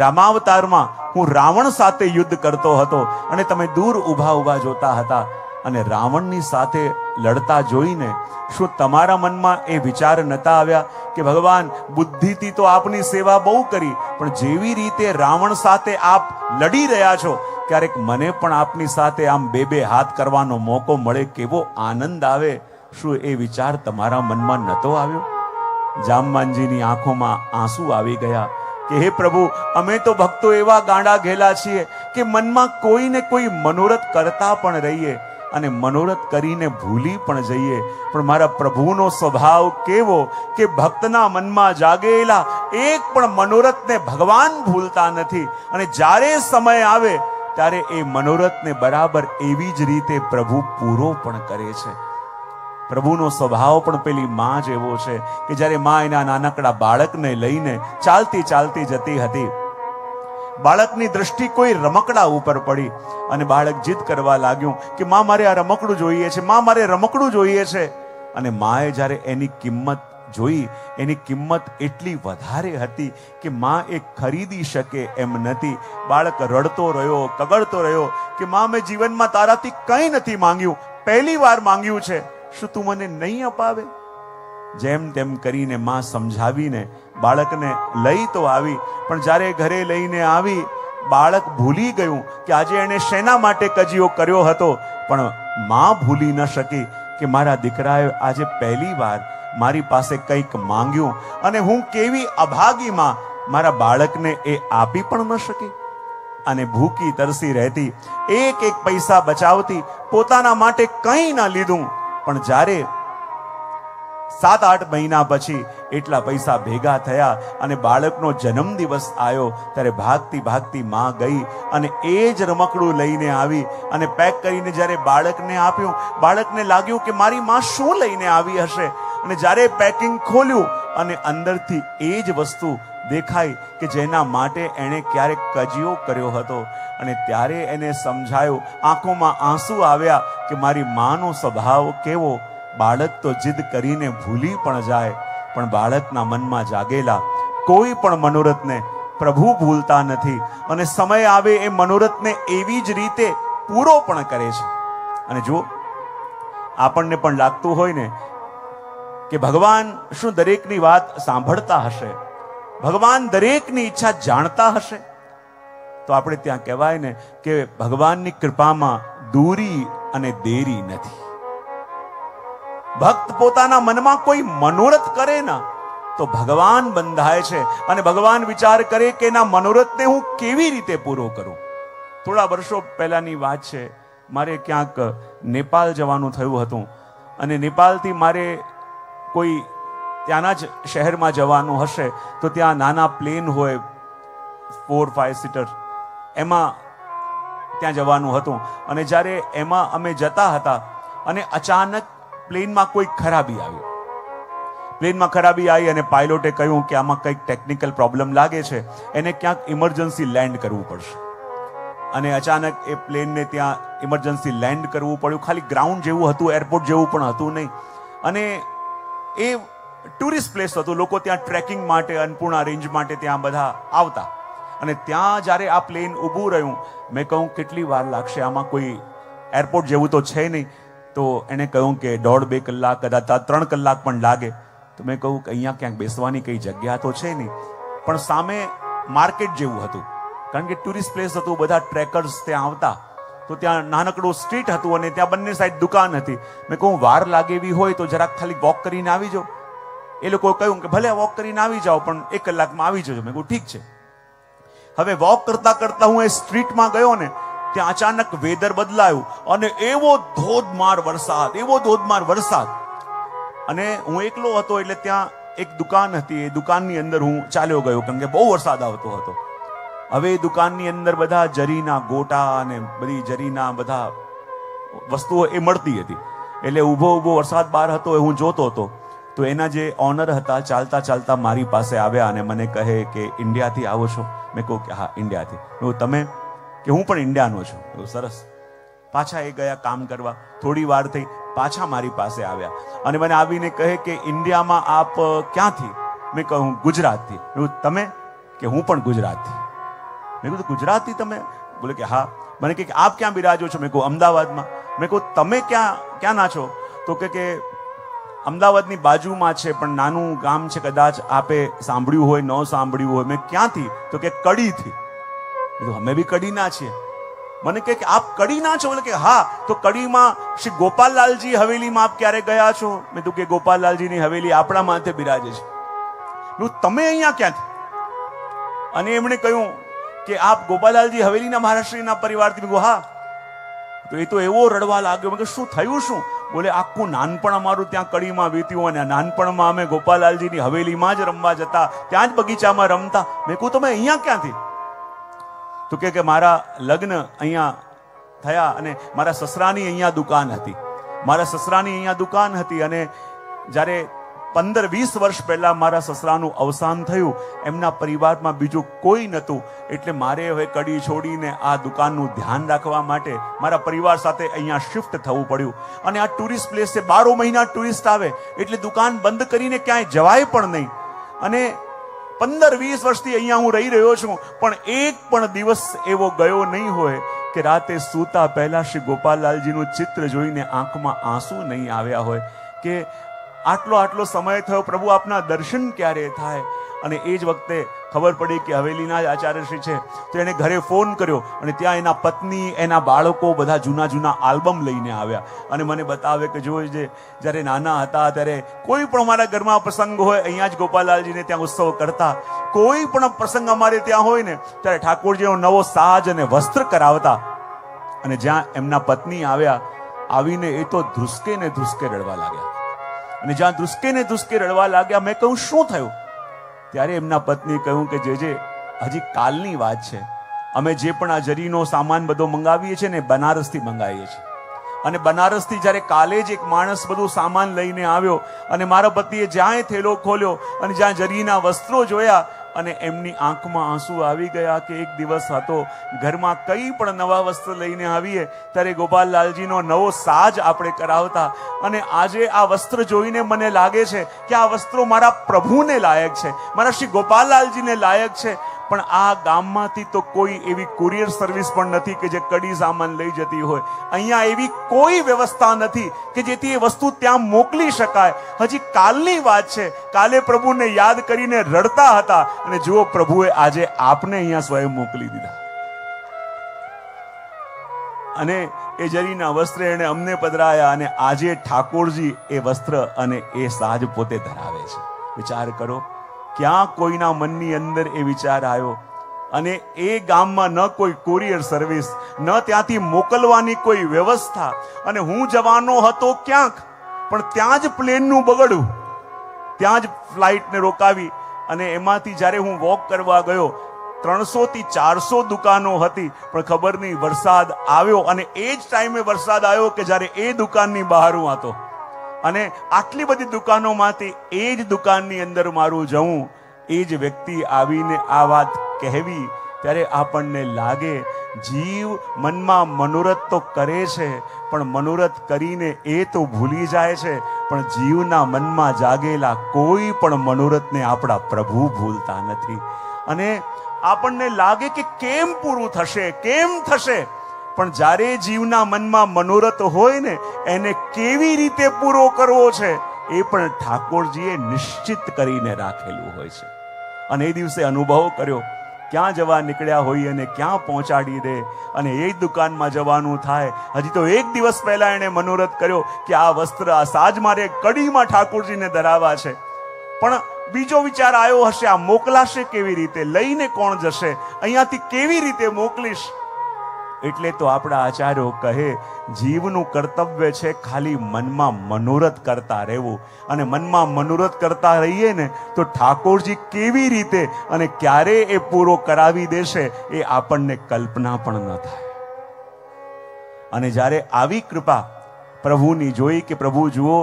રામાવતારમાં હું રાવણ સાથે યુદ્ધ કરતો હતો અને તમે દૂર ઊભા ઊભા જોતા હતા અને રાવણની સાથે લડતા જોઈને શું તમારા મનમાં એ વિચાર નતા આવ્યા કે ભગવાન બુદ્ધિથી તો આપની સેવા બહુ કરી, પણ જેવી રીતે રાવણ સાથે આપ લડી રહ્યા છો ક્યારેક મને પણ આપની સાથે આમ બે હાથ કરવાનો મોકો મળે, કેવો આનંદ આવે? શું એ વિચાર તમારા મનમાં નતો આવ્યો? જામવાનજીની આંખોમાં આંસુ આવી ગયા કે હે પ્રભુ, અમે તો ભક્તો એવા ગાંડા ઘેલા છીએ કે મનમાં કોઈને કોઈ મનોરથ કરતા પણ રહીએ અને મનોરથ કરીને ભૂલી પણ જઈએ. પણ મારા પ્રભુનો સ્વભાવ કેવો કે ભક્તના મનમાં જાગેલા એક પણ મનોરથને ભગવાન ભૂલતા નથી અને જ્યારે સમય આવે ત્યારે એ મનોરથને બરાબર એવી જ રીતે પ્રભુ પૂરો પણ કરે છે. પ્રભુનો સ્વભાવ પણ પેલી માં જેવો છે કે જ્યારે માં એના નાનકડા બાળકને લઈને ચાલતી ચાલતી જતી હતી, બાળકની દ્રષ્ટિ કોઈ રમકડા ઉપર પડી અને બાળક જીદ કરવા લાગ્યું કે માં મારે આ રમકડું જોઈએ છે, માં મારે રમકડું જોઈએ છે. અને માએ જ્યારે એની કિંમત જોઈ, એની કિંમત એટલી વધારે હતી કે માં એ ખરીદી શકે એમ નથી. બાળક રડતો રહ્યો, કગળતો રહ્યો કે માં મેં જીવનમાં તારાથી કંઈ નથી માંગ્યું, પહેલી વાર માંગ્યું છે, શું તું મને નહીં અપાવે? જેમ તેમ કરીને માં સમજાવીને બાળકને લઈ તો આવી, પણ જ્યારે ઘરે લઈને આવી બાળક ભૂલી ગયું કે આજે એને શેના માટે કજિયો કર્યો હતો. પણ માં ભૂલી ન શકી કે મારા દીકરાએ આજે પહેલી વાર મારી પાસે કંઈક માંગ્યું અને હું કેવી અભાગી માં મારા બાળકને એ આપી પણ ન શકી. અને ભૂખી તરસી રહેતી, એક એક પૈસા બચાવતી, પોતાના માટે કંઈ ન લીધું. પણ જ્યારે 7-8 મહિના પછી એટલા પૈસા ભેગા થયા અને બાળકનો જન્મદિવસ આવ્યો ત્યારે ભાગતી ભાગતી માં ગઈ અને એ જ રમકડું લઈને આવી અને પેક કરીને જ્યારે બાળકને આપ્યું, બાળકને લાગ્યું કે મારી માં શું લઈને આવી હશે. અને જ્યારે પેકિંગ ખોલ્યું અને અંદરથી એ જ વસ્તુ દેખાઈ કે જેના માટે એણે ક્યારેક કજિયો કર્યો હતો. અને ત્યારે એને સમજાયું, આંખોમાં આંસુ આવ્યા કે મારી માનો સ્વભાવ કેવો. બાળક તો જીદ કરીને ભૂલી પણ જાય, પણ બાળકના મનમાં જાગેલા કોઈ પણ મનોરથને પ્રભુ ભૂલતા નથી અને સમય આવે એ મનોરથને એવી જ રીતે પૂરો પણ કરે છે. અને જો આપણને પણ લાગતું હોય ને કે ભગવાન શું દરેકની વાત સાંભળતા હશે, ભગવાન દરેકની ઈચ્છા જાણતા હશે, તો આપણે ત્યાં કહેવાય ને કે ભગવાનની કૃપામાં દૂરી અને દેરી નથી. ભક્ત પોતાના મનમાં કોઈ મનોરથ કરે ને તો ભગવાન બંધાય છે અને ભગવાન વિચાર કરે કે એના મનોરથને હું કેવી રીતે પૂરો કરું. થોડા વર્ષો પહેલાની વાત છે, મારે ક્યાંક નેપાળ જવાનું થયું હતું અને નેપાળથી મારે કોઈ ત્યાંના જ શહેરમાં જવાનું હશે તો ત્યાં નાના પ્લેન હોય 4-5 સીટર, એમાં ત્યાં જવાનું હતું. અને જ્યારે એમાં અમે જતા હતા અને અચાનક પ્લેનમાં કોઈ ખરાબી આવી, પ્લેનમાં ખરાબી આવી અને પાયલોટે કહ્યું કે આમાં કંઈક ટેકનિકલ પ્રોબ્લેમ લાગે છે, એને ક્યાંક ઇમરજન્સી લેન્ડ કરવું પડશે. અને અચાનક એ પ્લેનને ત્યાં ઇમરજન્સી લેન્ડ કરવું પડ્યું. ખાલી ગ્રાઉન્ડ જેવું હતું, એરપોર્ટ જેવું પણ હતું નહીં. અને એ ટુરિસ્ટ પ્લેસ હતું, લોકો ત્યાં ટ્રેકિંગ માટે, અન્નપૂર્ણા રેન્જ માટે ત્યાં બધા આવતા. અને ત્યાં જ્યારે આ પ્લેન ઊભું રહ્યું, મેં કહું કેટલી વાર લાગશે, આમાં કોઈ એરપોર્ટ જેવું તો છે નહીં. તો એણે કહ્યું કે 1.5-2 કલાક, કદાચ 3 કલાક પણ લાગે. તો મેં કહ્યું કે અહીંયા ક્યાંક બેસવાની કઈ જગ્યા તો છે નહીં. પણ સામે માર્કેટ જેવું હતું, કારણ કે ટુરિસ્ટ પ્લેસ હતું, બધા ટ્રેકર્સ ત્યાં આવતા. તો ત્યાં નાનકડું સ્ટ્રીટ હતું અને ત્યાં બંને સાઈડ દુકાન હતી. મેં કહું વાર લાગે એવી હોય તો જરાક ખાલી વોક કરીને આવી જાઓ. એ લોકોએ કહ્યું કે ભલે વોક કરીને આવી જાઓ, પણ 1 કલાકમાં આવી જજો. મેં કહ્યું ઠીક છે. હવે વોક કરતા કરતા હું એ સ્ટ્રીટમાં ગયો ને, ત્યાં અચાનક વેધર બદલાયું અને એવો ધોધમાર વરસાદ. અને હું એકલો હતો, એટલે ત્યાં એક દુકાન હતી. એ દુકાનની અંદર હું ચાલ્યો ગયો, કારણ કે બહુ વરસાદ આવતો હતો. હવે એ દુકાનની અંદર બધા જરીના ગોટા અને બધી જરીના બધા વસ્તુઓ એ મળતી હતી. એટલે ઊભો વરસાદ બહાર હતો, એ હું જોતો હતો. તો એના જે ઓનર હતા, ચાલતા ચાલતા મારી પાસે આવ્યા અને મને કહે કે ઇન્ડિયાથી આવો છો? મેં કહું કે હા, ઇન્ડિયાથી. તમે? કે હું પણ ઇન્ડિયાનો છું. એવું સરસ. પાછા એ ગયા કામ કરવા. થોડી વાર થઈ, પાછા મારી પાસે આવ્યા અને મને આવીને કહે કે ઇન્ડિયામાં આપ ક્યાંથી? મેં કહ્યું ગુજરાતથી. તમે? કે હું પણ ગુજરાતથી. મેં કીધું ગુજરાતથી તમે? બોલે કે હા. મને કે આપ ક્યાં બિરાજો છો? મેં કહું અમદાવાદમાં. મેં કહું તમે ક્યાં ના છો? તો કે અમદાવાદની બાજુમાં છે, પણ નાનું ગામ છે, કદાચ આપે સાંભળ્યું હોય, ન સાંભળ્યું હોય. મેં ક્યાંથી? તો કે કડીથી. અમે બી કડીના છીએ. મને કહે કે આપ કડીના છો? બોલે કે હા. તો કડીમાં શ્રી ગોપાલલાલજી હવેલીમાં આપ ક્યારે ગયા છો? મેં તો કે ગોપાલલાલજીની હવેલી આપણા માથે બિરાજે છે. તમે અહીંયા ક્યાંથી? અને એમણે કહ્યું કે આપ ગોપાલલાલજી હવેલીના મહારાષ્ટ્રીના પરિવારથી? મેં કહ્યું હા. તો એ તો એવો રડવા લાગ્યો. મેં કહ્યું શું થયું? શું? બોલે આખું નાનપણ અમારું ત્યાં કડીમાં વીત્યું અને નાનપણમાં અમે ગોપાલલાલજીની હવેલીમાં જ રમવા જતા, ત્યાં જ બગીચામાં રમતા. મેં કહ્યું તમે અહીંયા ક્યાંથી? તો કે મારા લગ્ન અહીંયા થયા અને મારા સસરાની અહીંયા દુકાન હતી. અને જ્યારે 15-20 વર્ષ પહેલા મારા સસરાનું અવસાન થયું, એમના પરિવારમાં બીજું કોઈ નહોતું. એટલે મારે હવે કડી છોડીને આ દુકાનનું ધ્યાન રાખવા માટે મારા પરિવાર સાથે અહીંયા શિફ્ટ થવું પડ્યું. અને આ ટુરિસ્ટ પ્લેસ છે, 12 મહિના ટુરિસ્ટ આવે, એટલે દુકાન બંધ કરીને ક્યાંય જવાય પણ નહીં. અને 15-20 વર્ષથી અહીંયા હું રહી રહ્યો છું, પણ એક પણ દિવસ એવો ગયો નહીં હોય કે રાતે સૂતા પહેલા શ્રી ગોપાલલાલજીનું ચિત્ર જોઈને આંખમાં આંસુ નહીં આવ્યા હોય કે આટલો સમય થયો, પ્રભુ આપના દર્શન ક્યારે થાય? અને એ જ વખતે ખબર પડી કે હવેલીના જ આચાર્યશ્રી છે. તો એણે ઘરે ફોન કર્યો અને ત્યાં એના પત્ની, એના બાળકો બધા જૂના આલ્બમ લઈને આવ્યા અને મને બતાવે કે જોજે, જ્યારે નાના હતા ત્યારે કોઈ પણ અમારા ઘરમાં પ્રસંગ હોય, અહીંયા જ ગોપાલલાલજીને ત્યાં ઉત્સવ કરતા. કોઈ પણ પ્રસંગ અમારે ત્યાં હોય ને, ત્યારે ઠાકોરજીનો નવો સાજ અને વસ્ત્ર કરાવતા. અને જ્યાં એમના પત્ની આવીને એ તો ધ્રુસકે રડવા લાગ્યા. અને જ્યાં ધ્રુસકે રડવા લાગ્યા, મેં કહ્યું શું થયું? ત્યારે એમના પત્ની કહ્યું કે જે હજી કાલની વાત છે, અમે જે પણ આ જરીનો સામાન બધો મંગાવીએ છીએ ને, બનારસથી મંગાવીએ છીએ. અને બનારસથી જ્યારે કાલે જ એક માણસ બધું સામાન લઈને આવ્યો અને મારા પતિએ જ્યાં થેલો ખોલ્યો અને જ્યાં જરીના વસ્ત્રો જોયા અને એમની આંખમાં આંસુ આવી ગયા કે એક દિવસ હતો, ઘરમાં કંઈ પણ નવા વસ્ત્ર લઈને આવીએ ત્યારે ગોપાલલાલજીનો નવો સાજ આપણે કરાવતા. અને આજે આ વસ્ત્ર જોઈને મને લાગે છે કે આ વસ્ત્રો મારા પ્રભુને લાયક છે, મારા શ્રી ગોપાલલાલજીને લાયક છે. પણ આ ગામમાંથી તો કોઈ એવી કુરિયર સર્વિસ પણ નથી કે જે કડી સામાન લઈ જતી હોય. અહીંયા એવી કોઈ વ્યવસ્થા નથી કે જેથી એ વસ્તુ ત્યાં મોકલી શકાય. હજી કાલની વાત છે, કાલે પ્રભુને યાદ કરીને રડતા હતા અને જુઓ, પ્રભુએ આજે આપને અહીંયા સ્વયં મોકલી દીધા. અને એ જરીના વસ્ત્ર એને અમને પધરાયા અને આજે ઠાકોરજી એ વસ્ત્ર અને એ સાજ પોતે ધરાવે છે. વિચાર કરો, ક્યાં કોઈના મનની અંદર એ વિચાર આવ્યો? અને એ ગામમાં ન કોઈ કુરિયર સર્વિસ, ન ત્યાંથી મોકલવાની કોઈ વ્યવસ્થા. અને હું જવાનો હતો ક્યાંક, પણ ત્યાં જ પ્લેનનું બગડ્યું, ત્યાં જ ફ્લાઇટને રોકાવી. અને એમાંથી જ્યારે હું વોક કરવા ગયો, 300 થી 400 દુકાનો હતી, પણ ખબર નહીં વરસાદ આવ્યો. અને એ જ ટાઈમે વરસાદ આવ્યો કે જ્યારે એ દુકાનની બહાર હું હતો. અને આટલી બધી દુકાનોમાંથી એ જ દુકાનની અંદર મારું જવું, એ જ વ્યક્તિ આવીને આ વાત કહેવી, ત્યારે આપણને લાગે જીવ મનમાં મનોરથ તો કરે છે, પણ મનોરથ કરીને એ તો ભૂલી જાય છે, પણ જીવના મનમાં જાગેલા કોઈ પણ મનોરથને આપણા પ્રભુ ભૂલતા નથી. અને આપણને લાગે કે કેમ પૂરું થશે, કેમ થશે, પણ જ્યારે જીવના મનમાં મનોરથ હોય ને, એને કેવી રીતે પૂરો કરવો છે એ પણ ઠાકોરજીએ નિશ્ચિત કરીને રાખેલું હોય છે. અને એ દિવસે અનુભવ કર્યો, ક્યાં જવા નીકળ્યા હોઈએ અને ક્યાં પહોંચાડી દે, અને એ જ દુકાનમાં જવાનું થાય. હજી તો એક દિવસ પહેલા એને મનોરથ કર્યો કે આ વસ્ત્ર, આ સાજ મારે કડીમાં ઠાકોરજીને ધરાવવા છે, પણ બીજો વિચાર આવ્યો હશે, આ મોકલાશે કેવી રીતે, લઈને કોણ જશે, અહીંયાથી કેવી રીતે મોકલીશ. એટલે તો આપણા આચાર્યો કહે, જીવનું કર્તવ્ય છે ખાલી મનમાં મનોરથ કરતા રહેવું. અને મનમાં મનોરથ કરતા રહીએ ને તો ઠાકોરજી કેવી રીતે અને ક્યારે એ પૂરો કરાવી દેશે એ આપણને કલ્પના પણ ન થાય. અને જ્યારે આવી કૃપા પ્રભુની જોઈ કે પ્રભુ જુઓ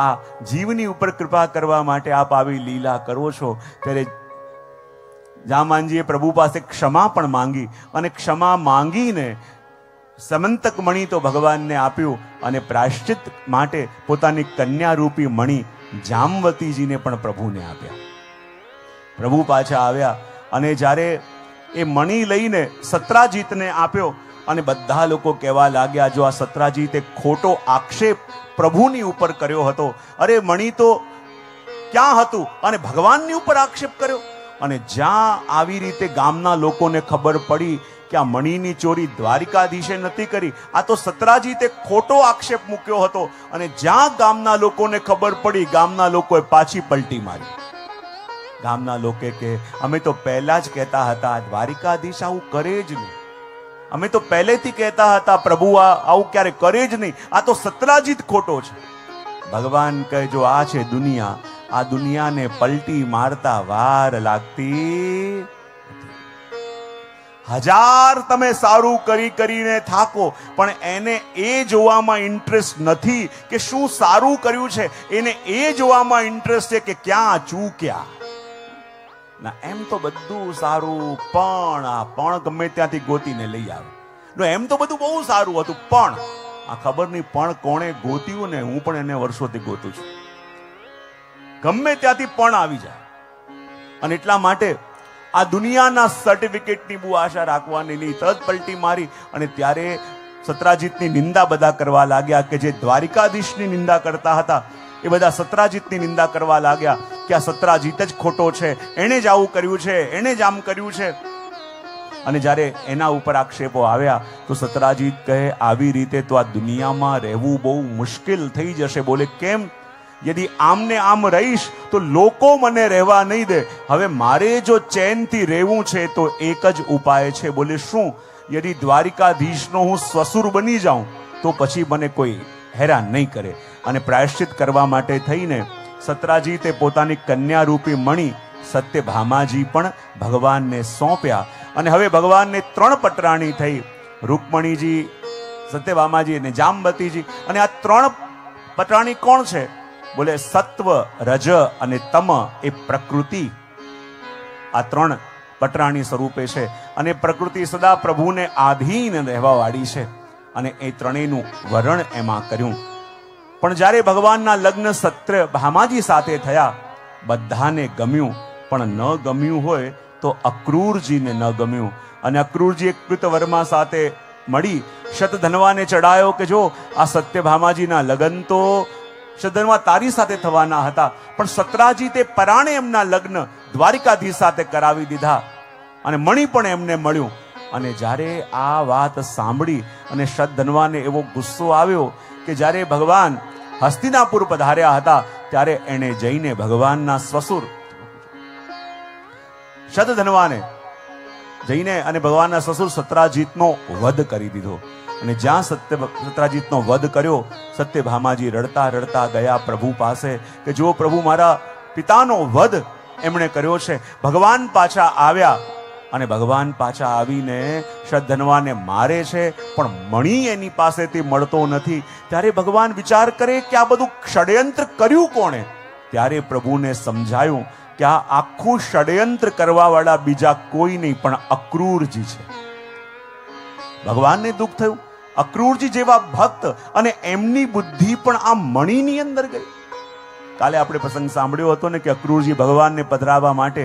આ જીવની ઉપર કૃપા કરવા માટે આપ આવી લીલા કરો છો, ત્યારે જામાંજીએ પ્રભુ પાસે ક્ષમા પણ માંગી, અને ક્ષમા માંગીને સમંતક મણિ તો ભગવાનને આપ્યું, અને પ્રાયશ્ચિત માટે પોતાની કન્યારૂપી મણિ જામવતીજીને પણ પ્રભુને આપ્યા. પ્રભુ પાછા આવ્યા અને જ્યારે એ મણિ લઈને સત્રાજીતને આપ્યો, અને બધા લોકો કહેવા લાગ્યા, જો આ સત્રાજીતે ખોટો આક્ષેપ પ્રભુની ઉપર કર્યો હતો, અરે મણિ તો ક્યાં હતું અને ભગવાનની ઉપર આક્ષેપ કર્યો. અને જ્યાં આવી રીતે ગામના લોકોને ખબર પડી કે આ મણિની ચોરી દ્વારિકાધીશે નથી કરી, આ તો સત્રાજીતે ખોટો આક્ષેપ મૂક્યો હતો, અને જ્યાં ગામના લોકોને ખબર પડી, ગામના લોકોએ પાછી પલટી મારી. ગામના લોકો કે અમે તો પહેલા જ કહેતા હતા દ્વારિકાધીશ આવું કરે જ નહીં, અમે તો પહેલેથી કહેતા હતા પ્રભુ આવું ક્યારે કરે જ નહીં, આ તો સત્રાજીત ખોટો છે. ભગવાન કહે, જો આ છે દુનિયા, આ દુનિયાને પલટી મારતા વાર લાગતી. હજાર તમે સારું કરીને થાકો, પણ એને એ જોવામાં ઇન્ટરેસ્ટ નથી કે શું સારું કર્યું છે, એને એ જોવામાં ઇન્ટરેસ્ટ છે કે ક્યાં ચૂક્યા. ના એમ તો બધું સારું, પણ આ પણ ગમે ત્યાંથી ગોતીને લઈ આવે. એમ તો બધું બહુ સારું હતું, પણ આ ખબર નહીં પણ કોણે ગોત્યું ને, હું પણ એને વર્ષોથી ગોતું છું. ગમે ત્યાંથી પણ આવી જાય. અને એટલા માટે આ દુનિયાના સર્ટિફિકેટની બહુ આશા રાખવાની નહીં. તરત પલટી મારી, અને ત્યારે સત્રાજીતની નિંદા બધા કરવા લાગ્યા, કે જે દ્વારિકાધીશની નિંદા કરતા હતા એ બધા સત્રાજીતની નિંદા કરવા લાગ્યા કે આ સત્રાજીત જ ખોટો છે, એણે જ આવું કર્યું છે, એણે જ આમ કર્યું છે. અને જ્યારે એના ઉપર આક્ષેપો આવ્યા તો સત્રાજીત કહે, આવી રીતે તો આ દુનિયામાં રહેવું બહુ મુશ્કેલ થઈ જશે. બોલે, કેમ? યદિ આમને આમ રહીશ તો લોકો મને રહેવા નહીં દે. હવે મારે જો ચેનથી રહેવું છે તો એક જ ઉપાય છે. બોલે, શું? યદિ દ્વારિકાધીશનો હું સસુર બની જાઉં તો પછી મને કોઈ હેરાન નહીં કરે. અને પ્રાયશ્ચિત કરવા માટે થઈને સત્રાજીતે પોતાની કન્યારૂપી મણિ સત્યભામાજી પણ ભગવાનને સોંપ્યા. અને હવે ભગવાનને 3 પટરાણી થઈ, રૂકમણીજી, સત્યભામાજી અને જામવતીજી. અને આ 3 પટરાણી કોણ છે? બોલે, સત્વ, રજ અને તમ એ પ્રકૃતિ. આ 3 પટરાણી સ્વરૂપે છે, અને પ્રકૃતિ સદા પ્રભુને આધીન રહેવા વાળી છે, અને એ ત્રણેયનું વરણ એમાં કર્યું. પણ જ્યારે ભગવાનના લગ્ન સત્યભામાજી સાથે થયા, બધાને ગમ્યું, પણ ન ગમ્યું હોય તો અક્રૂરજીને ન ગમ્યું. અને અક્રૂરજી એક કૃતવર્મા સાથે મળી શતધન્વાને ચડાયો કે જો આ સત્યભામાજીના લગ્ન તો શતધન્વા તારી સાથે થવાના હતા, પણ સત્રાજીતે પરાણે એમના લગ્ન દ્વારિકાધીશ સાથે કરાવી દીધા, અને મણિ પણ એમને મળ્યું. અને જ્યારે આ વાત સાંભળી અને શતધન્વાને એવો ગુસ્સો આવ્યો કે જ્યારે ભગવાન હસ્તિનાપુર પધાર્યા હતા ત્યારે એણે જઈને ભગવાનના સસુર શતધન્વાને જઈને અને ભગવાનના સસુર સત્રાજીતનો વધ કરી દીધો. અને જ્યાં સત્રાજીતનો વધ કર્યો, સત્યભામાજી રડતા રડતા ગયા પ્રભુ પાસે કે જો પ્રભુ, મારા પિતાનો વધ એમણે કર્યો છે. ભગવાન પાછા આવ્યા અને ભગવાન પાછા આવીને ધનવાનને મારે છે, પણ મણી એની પાસેથી મળતો નથી. ત્યારે ભગવાન વિચાર કરે કે આ બધું ષડયંત્ર કર્યું કોણે? ત્યારે પ્રભુને સમજાયું કે આ આખું ષડયંત્ર કરવા વાળા બીજા કોઈ નહીં પણ અક્રૂરજી છે. ભગવાનને દુઃખ થયું. અક્રૂરજી જેવા ભક્ત અને એમની બુદ્ધિ પણ આ મણીની અંદર ગઈ. કાલે આપણે પ્રસંગ સાંભળ્યો હતો ને કે અક્રૂરજી ભગવાનને પધરાવવા માટે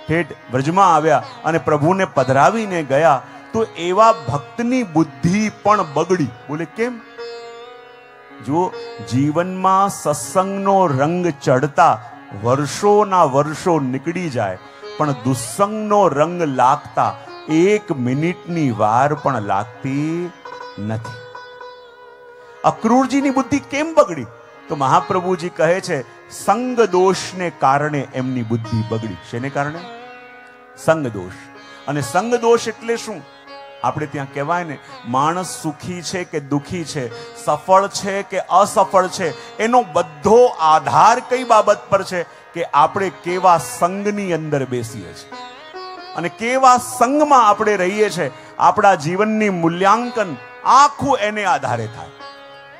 ઠેઠ વ્રજમાં આવ્યા અને પ્રભુને પધરાવીને ગયા, તો એવા ભક્તની બુદ્ધિ પણ બગડી. બોલે કેમ? જો જીવનમાં સત્સંગનો રંગ ચડતા વર્ષોના વર્ષો નીકળી જાય, પણ દુસ્સંગનો રંગ લાગતા 1 મિનિટની વાર પણ લાગતી નથી. અક્રૂરજીની બુદ્ધિ કેમ બગડી? તો મહાપ્રભુજી કહે છે સંગ દોષને કારણે એમની બુદ્ધિ બગડી. શેને કારણે? સંગ દોષ. અને સંગ દોષ એટલે શું? આપણે ત્યાં કહેવાય ને, માણસ સુખી છે કે દુખી છે, સફળ છે કે અસફળ છે, એનો બધો આધાર કઈ બાબત પર છે? કે આપણે કેવા સંગની અંદર બેસીએ છીએ અને કેવા સંગમાં આપણે રહીએ છીએ. આપણા જીવનની મૂલ્યાંકન આખું એને આધારે થાય.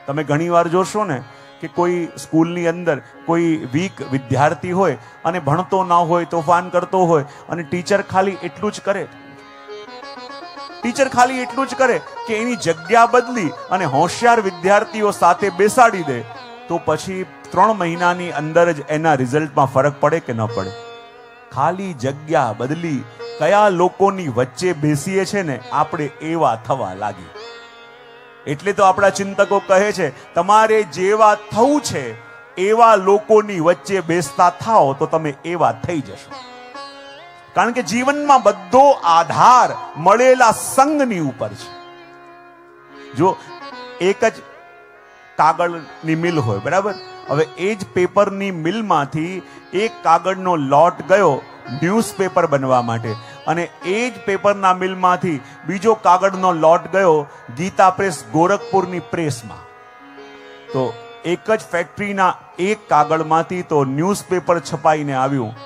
તમે ઘણી વાર જોશો ને કે કોઈ સ્કૂલની અંદર કોઈ વીક વિદ્યાર્થી હોય અને ભણતો ના હોય, તોફાન કરતો હોય, અને ટીચર ખાલી એટલું જ કરે કે એની જગ્યા બદલી અને હોશિયાર વિદ્યાર્થીઓ સાથે બેસાડી દે, તો પછી 3 મહિનાની અંદર જ એના રિઝલ્ટમાં ફરક પડે કે ન પડે? ખાલી જગ્યા બદલી, કયા લોકોની વચ્ચે બેસીએ છે ને આપણે એવા થવા લાગી. એટલે તો આપણા ચિંતકો કહે છે તમારે જેવા થવું છે એવા લોકોની વચ્ચે બેસતા થાઓ તો તમે એવા થઈ જશો. કારણ કે જીવનમાં બધો આધાર મળેલા સંગની ઉપર છે. જો એક જ કાગળની મિલ હોય, બરાબર? હવે એ જ પેપરની મિલમાંથી એક કાગળનો લોટ ગયો ન્યૂઝપેપર બનવા માટે, અને એ જ પેપરના મિલમાંથી બીજો કાગળનો લોટ ગયો ગીતા પ્રેસ ગોરખપુરની પ્રેસમાં. તો એક જ ફેક્ટરીના એક કાગળમાંથી તો ન્યૂઝપેપર છપાઈને આવ્યું,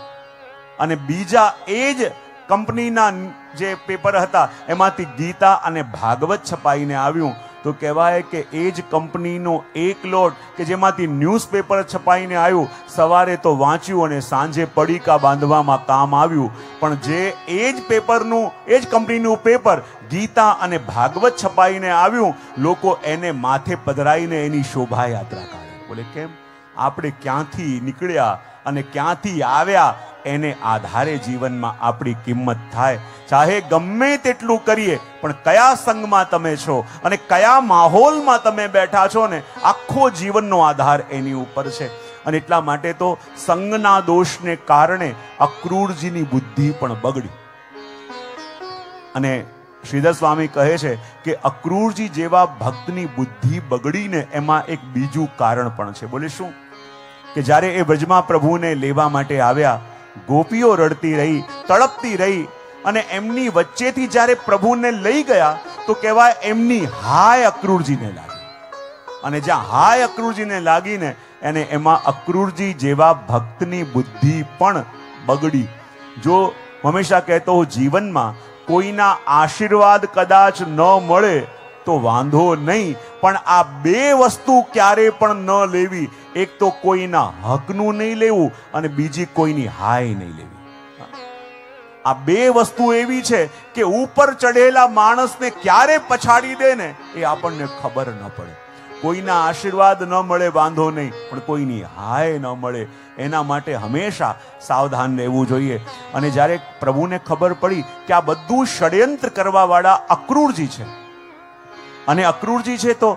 અને બીજા એ જ કંપનીના જે પેપર હતા એમાંથી ગીતા અને ભાગવત છપાઈને આવ્યું. તો કહેવાય કે એ જ કંપનીનો એક લોટ કે જેમાંથી ન્યૂઝપેપર છપાઈને આવ્યું, સવારે તો વાંચ્યું અને સાંજે પડીકા બાંધવામાં કામ આવ્યું. પણ જે એ જ પેપરનું, એ જ કંપનીનું પેપર ગીતા અને ભાગવત છપાઈને આવ્યું, લોકો એને માથે પધરાઈને એની શોભાયાત્રા કાઢે. બોલે કેમ? આપણે ક્યાંથી નીકળ્યા અને ક્યાંથી આવ્યા એને આધારે જીવનમાં આપણી કિંમત થાય. ચાહે ગમે તેટલું કરીએ, પણ કયા સંગમાં તમે છો અને કયા માહોલમાં તમે બેઠા છો ને, આખો જીવનનો આધાર એની ઉપર છે. અને એટલા માટે તો સંગના દોષને કારણે અક્રૂરજીની બુદ્ધિ પણ બગડી. અને શ્રીધર સ્વામી કહે છે કે અક્રૂરજી જેવા ભક્તની બુદ્ધિ બગડીને એમાં એક બીજું કારણ પણ છે. બોલે શું? કે જ્યારે એ વ્રજમાં પ્રભુને લેવા માટે આવ્યા, ગોપીઓ રડતી રહી, તડપતી રહી, અને એમની વચ્ચેથી જ્યારે પ્રભુને લઈ ગયા તો કહેવાય એમની હાય અક્રૂરજીને લાગી. અને જ્યાં હાય અક્રૂરજીને લાગીને એને એમાં અક્રૂરજી જેવા ભક્તની બુદ્ધિ પણ બગડી. જો હંમેશા કહેતો હું, જીવનમાં કોઈના આશીર્વાદ કદાચ ન મળે તો વાંધો નહીં, પણ આ 2 વસ્તુ ક્યારે પણ ન લેવી. એક તો કોઈના હકનું નહીં લેવું, અને બીજી કોઈની હાય નહીં લેવી. આ 2 વસ્તુ એવી છે કે ઉપર ચડેલા માણસને ક્યારે પછાડી દે ને એ આપણને ખબર ન પડે. કોઈના આશીર્વાદ ન મળે વાંધો નહીં, પણ કોઈની હાય ન મળે એના માટે હંમેશા સાવધાન રહેવું જોઈએ. અને જ્યારે પ્રભુને ખબર પડી કે આ બધું ષડયંત્ર કરવા વાળા અક્રૂરજી છે, અને અક્રૂરજી છે તો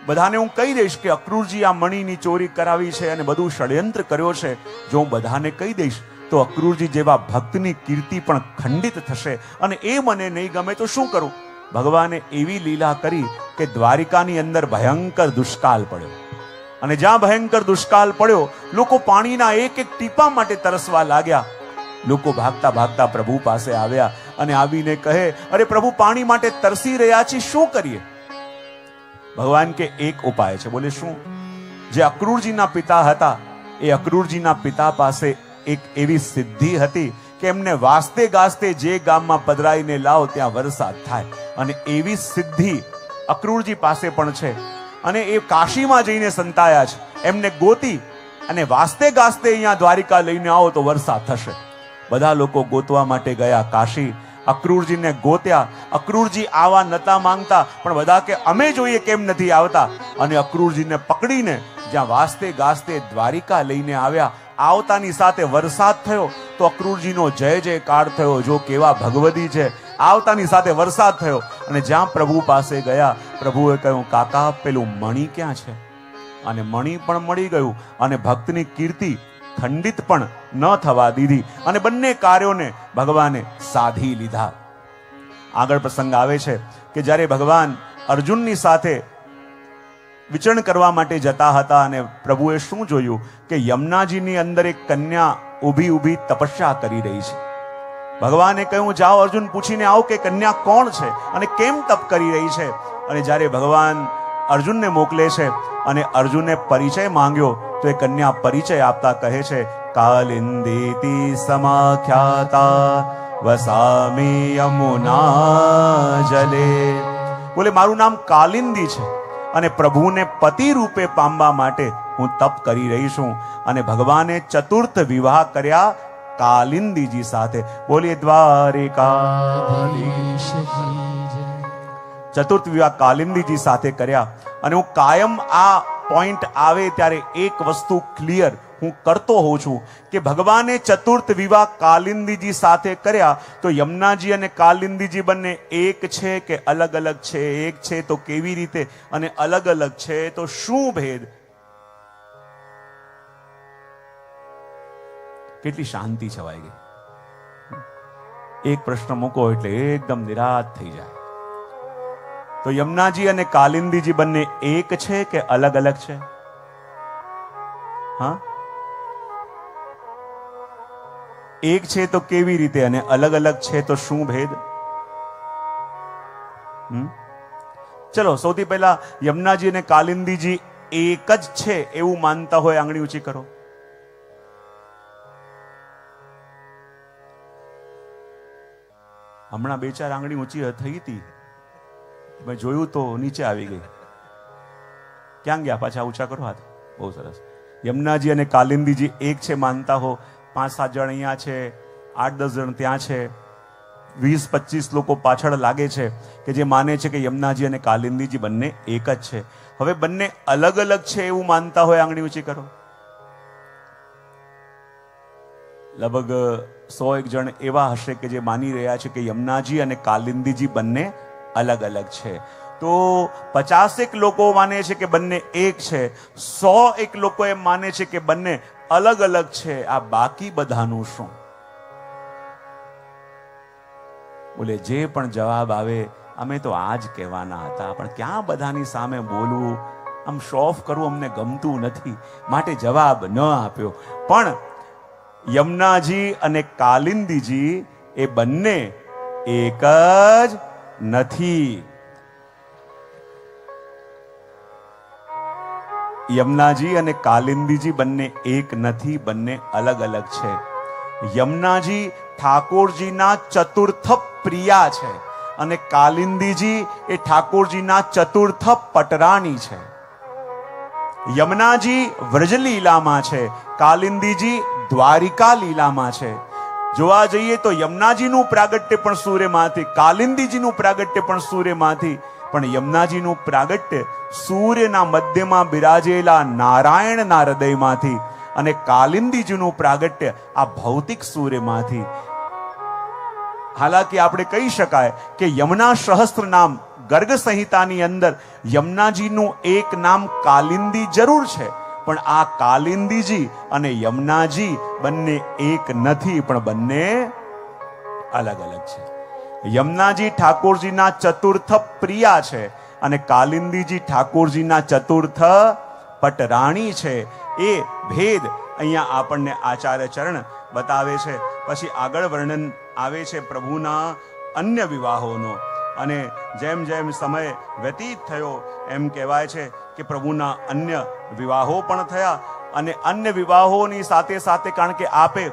બધાને હું કહી દઈશ કે અક્રૂરજી આ મણીની ચોરી કરાવી છે અને બધું ષડયંત્ર કર્યો છે. જો હું બધાને કહી દઈશ તો અક્રૂરજી જેવા ભક્તની કીર્તિ પણ ખંડિત થશે, અને એ મને નહીં ગમે તો શું કરું? ભગવાને એવી લીલા કરી કે દ્વારિકાની અંદર ભયંકર દુષ્કાળ પડ્યો, અને જ્યાં ભયંકર દુષ્કાળ પડ્યો લોકો પાણીના એક એક ટીપા માટે તરસવા લાગ્યા. લોકો ભાગતા ભાગતા પ્રભુ પાસે આવ્યા અને આવીને કહે, અરે પ્રભુ, પાણી માટે તરસી રહ્યા છીએ, શું કરીએ? ભગવાન કે એક ઉપાય છે. બોલે શું? જે અક્રૂરજીના પિતા હતા એ અક્રૂરજીના પિતા પાસે એક એવી સિદ્ધિ હતી કે એમને વાસ્તે ગાસ્તે જે ગામમાં પધરાઈને લાવો ત્યાં વરસાદ થાય. અને એવી સિદ્ધિ અક્રૂરજી પાસે પણ છે. અને એ કાશીમાં જઈને સંતાયા છે. એમને ગોતી અને વાસ્તે ગાસ્તે અહીંયા દ્વારિકા લઈને આવો તો વરસાદ થશે. બધા લોકો ગોતવા માટે ગયા કાશી. અક્રૂરજીને ગોત્યા. અક્રૂરજી આવા નતા માંગતા, પણ બધા કે અમે જોઈએ કેમ નથી આવતા. અને અક્રૂરજીને પકડીને જ્યાં વાસ્તે ગાસ્તે દ્વારિકા લઈને આવ્યા. આવતાની સાથે વરસાદ થયો તો અક્રૂરજીનો જય જયકાર થયો. જો કેવા ભગવદી છે. આવતાની સાથે વરસાદ થયો અને જ્યાં પ્રભુ પાસે ગયા, પ્રભુએ કહ્યું, કાકા પેલું મણિ ક્યાં છે? અને મણિ પણ મળી ગયું અને ભક્તની કીર્તિ ખંડિત પણ ન થવા દીધી અને બંને કાર્યોને ભગવાને સાધી લીધા. આગળ પ્રસંગ આવે છે કે જ્યારે ભગવાન અર્જુનની સાથે વિચરણ કરવા માટે જતા હતા અને પ્રભુએ શું જોયું કે યમુનાજીની અંદર એક કન્યા ઊભી ઊભી તપસ્યા કરી રહી છે. ભગવાને કહ્યું, જાઓ અર્જુન પૂછીને આવો કે કન્યા કોણ છે અને કેમ તપ કરી રહી છે. અને જ્યારે ભગવાન અર્જુનને મોકલે છે અને અર્જુને પરિચય માંગ્યો તો એ કન્યા પરિચય આપતા કહે છે, કાલિંદીતિ સમાખ્યાતા વસામી યમુના જલે. બોલે મારું નામ કાલિંદી છે અને પ્રભુને પતિ રૂપે પામવા માટે હું તપ કરી રહી છું. અને ભગવાને ચતુર્થ વિવાહ કર્યા કાલિંદીજી સાથે. બોલીએ દ્વારિકાધીશ. ચતુર્થ વિવાહ કાલિંદીજી સાથે કર્યા. અને હું કાયમ આ પોઈન્ટ આવે ત્યારે એક વસ્તુ ક્લિયર હું કરતો હોઉં છું કે ભગવાને ચતુર્થ વિવાહ કાલિંદીજી સાથે કર્યા તો યમુનાજી અને કાલિંદીજી બંને એક છે કે અલગ અલગ છે? એક છે તો કેવી રીતે અને અલગ અલગ છે તો શું ભેદ? કેટલી શાંતિ છવાઈ ગઈ. એક પ્રશ્ન મૂકો એટલે એકદમ નિરાશ થઈ જાય. તો યમુનાજી અને કાલિંદીજી બંને એક છે કે અલગ અલગ છે? હા, એક છે તો કેવી રીતે અને અલગ અલગ છે તો શું ભેદ? ચલો સૌથી પહેલા યમુનાજી અને કાલિંદીજી એક જ છે એવું માનતા હોય આંગળી ઊંચી કરો. હમણાં બે ચાર આંગળી ઊંચી થઈ હતી, મેં જોયું તો નીચે આવી ગઈ. ક્યાં ગયા? પાછા ઊંચા કરો હાથ. બહુ સરસ. યમુનાજી અને કાલિંદીજી એક છે માનતા હો. 5-7 જણ અહીંયા છે, 8-10 જણ ત્યાં છે, 20-25 લોકો પાછળ લાગે છે કે જે માને છે કે યમુનાજી અને કાલિંદીજી બંને એક જ છે. હવે બંને અલગ અલગ છે એવું માનતા હોય આંગળી ઊંચી કરો. લગભગ 100-1 જણ એવા હશે કે જે માની રહ્યા છે કે યમુનાજી અને કાલિંદીજી બંને અલગ અલગ છે. તો 50 લોકો માને છે કે બંને એક છે. 100 લોકો એમ માને છે કે બંને અલગ અલગ છે. આ બાકી બધાનું શું? બોલે જે પણ જવાબ આવે અમે તો આ જ કહેવાના હતા, પણ ક્યાં બધાની સામે બોલવું, આમ શો ઓફ કરવું અમને ગમતું નથી, માટે જવાબ ન આપ્યો. પણ યમુનાજી અને કાલિંદીજી એ બંને એક જ નથી. યમુનાજી અને કાલિંદીજી બંને એક નથી, બંને અલગ અલગ છે. યમુનાજી ઠાકોરજીના ચતુર્થ પ્રિયા છે અને કાલિંદીજી એ ઠાકોરજીના ચતુર્થ પટરાણી છે. યમુનાજી વ્રજલીલામાં છે, કાલિંદીજી દ્વારિકા લીલામાં છે. જોવા જઈએ તો યમુનાજીનું પ્રાગટ્ય પણ સૂર્યમાંથી, કાલિંદીજીનું પ્રાગટ્ય પણ સૂર્યમાંથી. પણ યમુનાજીનું પ્રાગટ્ય સૂર્યના મધ્યમાં બિરાજેલા નારાયણના હૃદયમાંથી અને કાલિંદીજીનું પ્રાગટ્ય આ ભૌતિક સૂર્યમાંથી. હાલાકી આપણે કહી શકાય કે યમુના સહસ્ત્ર નામ ગર્ગ સંહિતાની અંદર યમુનાજીનું એક નામ કાલિંદી જરૂર છે, પણ આ કાલિંદીજી અને યમુનાજી બંને એક નથી, પણ બંને અલગ અલગ છે. યમુનાજી ઠાકોરજીના ચતુર્થ પ્રિયા છે અને કાલિંદીજી ઠાકોરજીના ચતુર્થ પટરાણી છે. એ ભેદ અહીંયા આપણને આચાર્ય ચરણ બતાવે છે. પછી આગળ વર્ણન આવે છે પ્રભુના અન્ય વિવાહોનો. અને જેમ જેમ સમય વ્યતીત થયો એમ કહેવાય છે કે પ્રભુના અન્ય વિવાહો પણ થયા. અને અન્ય વિવાહોની સાથે સાથે, કારણ કે આપે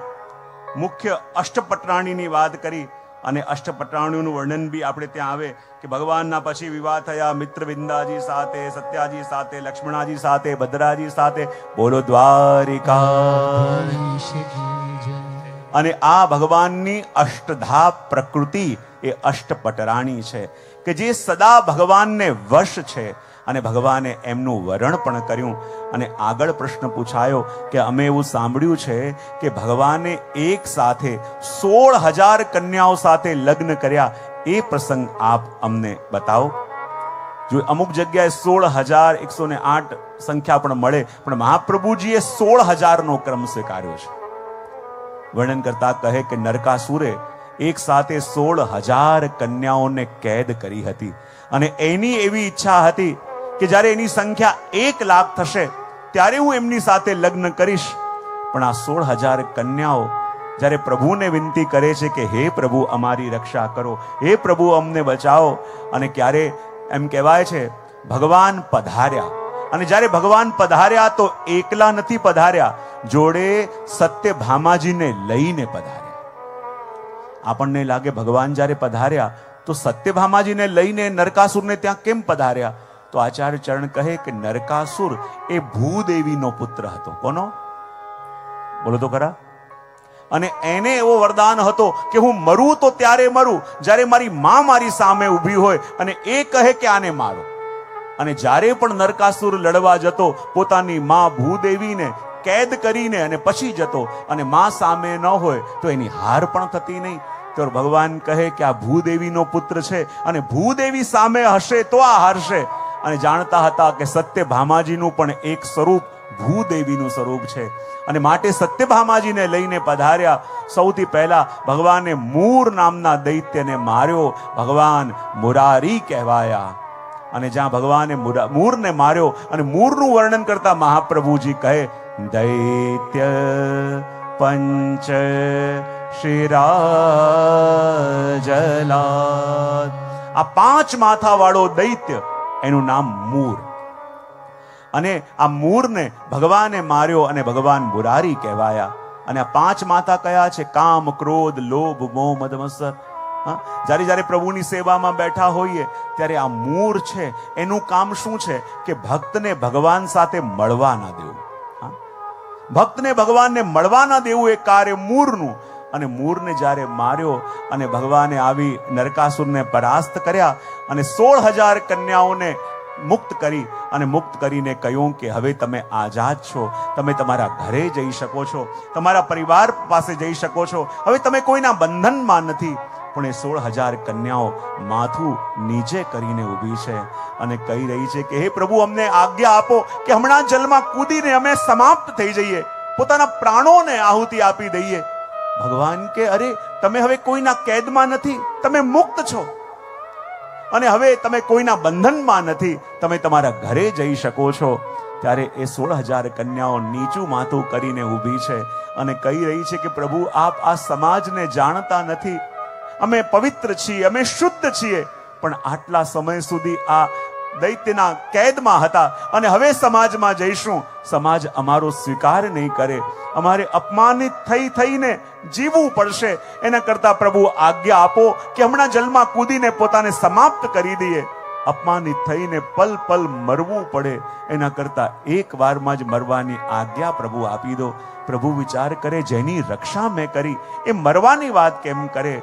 મુખ્ય અષ્ટપટરાણીની વાત કરી અને અષ્ટપટરાણીનું વર્ણન બી આપણે ત્યાં આવે કે ભગવાનના પછી વિવાહ થયા મિત્રવિંદાજી સાથે, સત્યાજી સાથે, લક્ષ્મણાજી સાથે, ભદ્રાજી સાથે. બોલો દ્વારિકા. અને આ ભગવાનની અષ્ટધા પ્રકૃતિ એ અષ્ટપટરાણી છે કે જે સદા ભગવાનને વશ છે અને ભગવાને એમનું વરણ પણ કર્યું. અને આગળ પ્રશ્ન પૂછાયો કે અમે એવું સાંભળ્યું છે કે ભગવાને એક સાથે 16,000 કન્યાઓ સાથે લગ્ન કર્યા. એ પ્રસંગ આપ અમને બતાવો. જો અમુક જગ્યાએ 16,108 સંખ્યા પણ મળે, પણ મહાપ્રભુજીએ 16,000 નો ક્રમ સ્વીકાર્યો છે. વર્ણન કરતા કહે કે નરકાસુરે એક સાથે 16,000 કન્યાઓને કેદ કરી હતી અને એની એવી ઈચ્છા હતી કે જ્યારે એની સંખ્યા 1 લાખ થશે ત્યારે હું એમની સાથે લગ્ન કરીશ. પણ આ 16,000 કન્યાઓ જ્યારે પ્રભુને વિનંતી કરે છે કે હે પ્રભુ અમારી રક્ષા કરો, હે પ્રભુ અમને બચાવો, અને ક્યારે એમ કહેવાય છે ભગવાન પધાર્યા. અને જ્યારે ભગવાન પધાર્યા તો એકલા નથી પધાર્યા, જોડે સત્યભામાજીને લઈને પધાર્યા. આપણને લાગે ભગવાન જ્યારે પધાર્યા તો સત્યભામાજીને લઈને નરકાસુરને ત્યાં કેમ પધાર્યા? તો આચાર્ય ચરણ કહે કે નરકાસુર એ ભૂદેવીનો પુત્ર હતો. કોનો? બોલો તો ખરા. અને એને એવો વરદાન હતો કે હું મરું તો ત્યારે મરું જ્યારે મારી માં મારી સામે ઊભી હોય અને એ કહે કે આને મારો. અને જ્યારે પણ નરકાસુર લડવા જતો પોતાની માં ભૂદેવીને કેદ કરીને અને પછી જતો, અને માં સામે ન હોય તો એની હાર પણ થતી નહીં. તો ભગવાન કહે કે આ ભૂદેવીનો પુત્ર છે અને ભૂદેવી સામે હશે તો આ હારશે. અને જાણતા હતા કે સત્યભામાજીનું પણ એક સ્વરૂપ ભૂદેવીનું સ્વરૂપ છે અને માટે સત્યભામાજીને લઈને પધાર્યા. સૌથી પહેલા ભગવાને મૂર નામના દૈત્યને માર્યો. ભગવાન મુરારી કહેવાયા. અને જ્યાં ભગવાને મૂરને માર્યો અને મૂરનું વર્ણન કરતા મહાપ્રભુજી કહે દૈત્ય પંચ શિરાજલા. આ 5 માથા વાળો દૈત્ય એનું નામ મૂર. અને આ મૂરને ભગવાને માર્યો અને ભગવાન મુરારી કહેવાયા. અને આ 5 માથા કયા છે? કામ, ક્રોધ, લોભ, મોહ, મદ, મત્સર. જ્યારે જ્યારે પ્રભુની સેવામાં બેઠા હોઈએ ત્યારે આ મૂર છે એનું કામ શું છે કે ભક્તને ભગવાન સાથે મળવા ના દેવું. ભક્તને ભગવાનને મળવા ના દેવું એ કાર્ય મૂરનું. અને મૂરને જ્યારે માર્યો અને ભગવાને આવી નરકાસુરને પરાસ્ત કર્યા અને 16,000 કન્યાઓને મુક્ત કરી અને મુક્ત કરીને કહ્યું કે હવે તમે આઝાદ છો, તમે તમારા ઘરે જઈ શકો છો, તમારા પરિવાર પાસે જઈ શકો છો, હવે તમે કોઈના બંધનમાં નથી. પણ એ 16,000 કન્યાઓ માથું નીચે કરીને ઊભી છે અને કહી રહી છે કે હે પ્રભુ અમને આજ્ઞા આપો કે હમણાં જલમાં કૂદીને અમે સમાપ્ત થઈ જઈએ, પોતાના પ્રાણોને આહુતિ આપી દઈએ. ભગવાન કે અરે તમે હવે કોઈના કેદમાં નથી, તમે મુક્ત છો અને હવે તમે કોઈના બંધનમાં નથી, તમે તમારા ઘરે જઈ શકો છો. ત્યારે એ 16,000 કન્યાઓ નીચું માથું કરીને ઊભી છે અને કહી રહી છે કે પ્રભુ આપ આ સમાજને જાણતા નથી, અમે પવિત્ર છીએ, અમે શુદ્ધ છીએ, પણ આટલા સમય સુધી આ દૈત્યના કેદમાં હતા અને હવે સમાજમાં જઈશું, સમાજ અમારો સ્વીકાર નહીં કરે, અમારે અપમાનિત થઈને જીવવું પડશે. એના કરતા પ્રભુ આજ્ઞા આપો કે હમણાં જલમાં કૂદીને પોતાને સમાપ્ત કરી દઈએ. અપમાનિત થઈને પલ પલ મરવું પડે એના કરતા એક વારમાં જ મરવાની આજ્ઞા પ્રભુ આપી દો. પ્રભુ વિચાર કરે જેની રક્ષા મેં કરી એ મરવાની વાત કેમ કરે?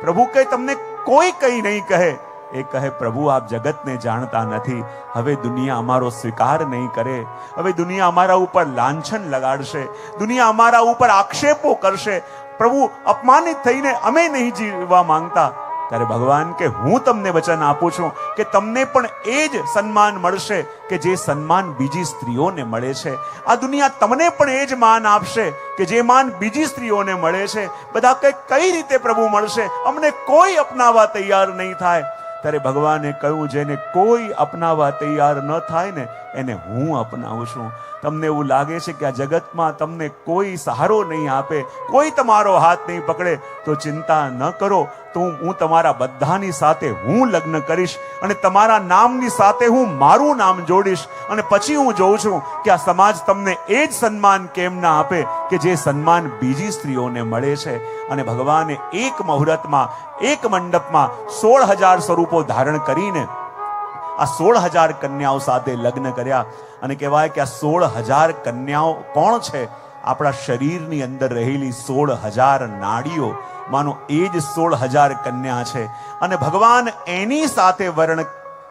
પ્રભુ કહે તમને કોઈ કઈ નહીં કહે. એ કહે પ્રભુ આપ જગતને જાણતા નથી, હવે દુનિયા અમારો સ્વીકાર નહીં કરે, હવે દુનિયા અમારા ઉપર લાંછન લગાડશે, દુનિયા અમારા ઉપર આક્ષેપો કરશે. પ્રભુ અપમાનિત થઈને અમે નહીં જીવવા માંગતા. ત્યારે ભગવાન કે હું તમને વચન આપું છું કે તમને પણ એ જ સન્માન મળશે કે જે સન્માન બીજી સ્ત્રીઓને મળે છે. આ દુનિયા તમને પણ એ જ માન આપશે કે જે માન બીજી સ્ત્રીઓને મળે છે. બધા કઈ રીતે પ્રભુ મળશે? અમને કોઈ અપનાવવા તૈયાર નહીં થાય. ત્યારે ભગવાને કહ્યું જેને કોઈ અપનાવવા તૈયાર ન થાય ને એને હું અપનાવું છું. તમને એવું લાગે છે કે આ જગતમાં તમને કોઈ સહારો નહીં આપે, કોઈ તમારો હાથ નહીં પકડે, તો ચિંતા ન કરો. તો હું તમારા બધાની સાથે હું લગ્ન કરીશ અને તમારા નામની સાથે હું મારું નામ જોડીશ. અને પછી હું જોઉં છું કે આ સમાજ તમને એ જ સન્માન કેમ ના આપે કે જે સન્માન બીજી સ્ત્રીઓને મળે છે. અને ભગવાને એક મુહૂર્તમાં, એક મંડપમાં 16,000 સ્વરૂપો ધારણ કરીને આ 16,000 કન્યાઓ સાથે લગ્ન કર્યા. અને કહેવાય કે આ 16,000 કન્યાઓ કોણ છે? આપણા શરીરની અંદર રહેલી 16,000 નાડીઓ માનો એ જ 16,000 કન્યા છે. અને ભગવાન એની સાથે વર્ણ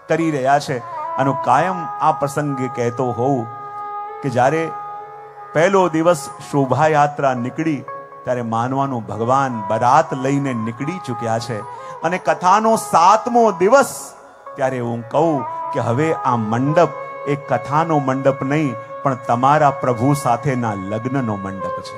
કરી રહ્યા છે. અને કાયમ આ પ્રસંગે કહેતો હોઉં કે જ્યારે પહેલો દિવસ શોભાયાત્રા નીકળી ત્યારે માનવાનું ભગવાન બરાત લઈને નીકળી ચૂક્યા છે. અને કથાનો 7મો દિવસ ત્યારે હું કહું કે હવે આ મંડપ એ કથાનો મંડપ નહીં પણ તમારા પ્રભુ સાથેના લગ્નનો મંડપ છે.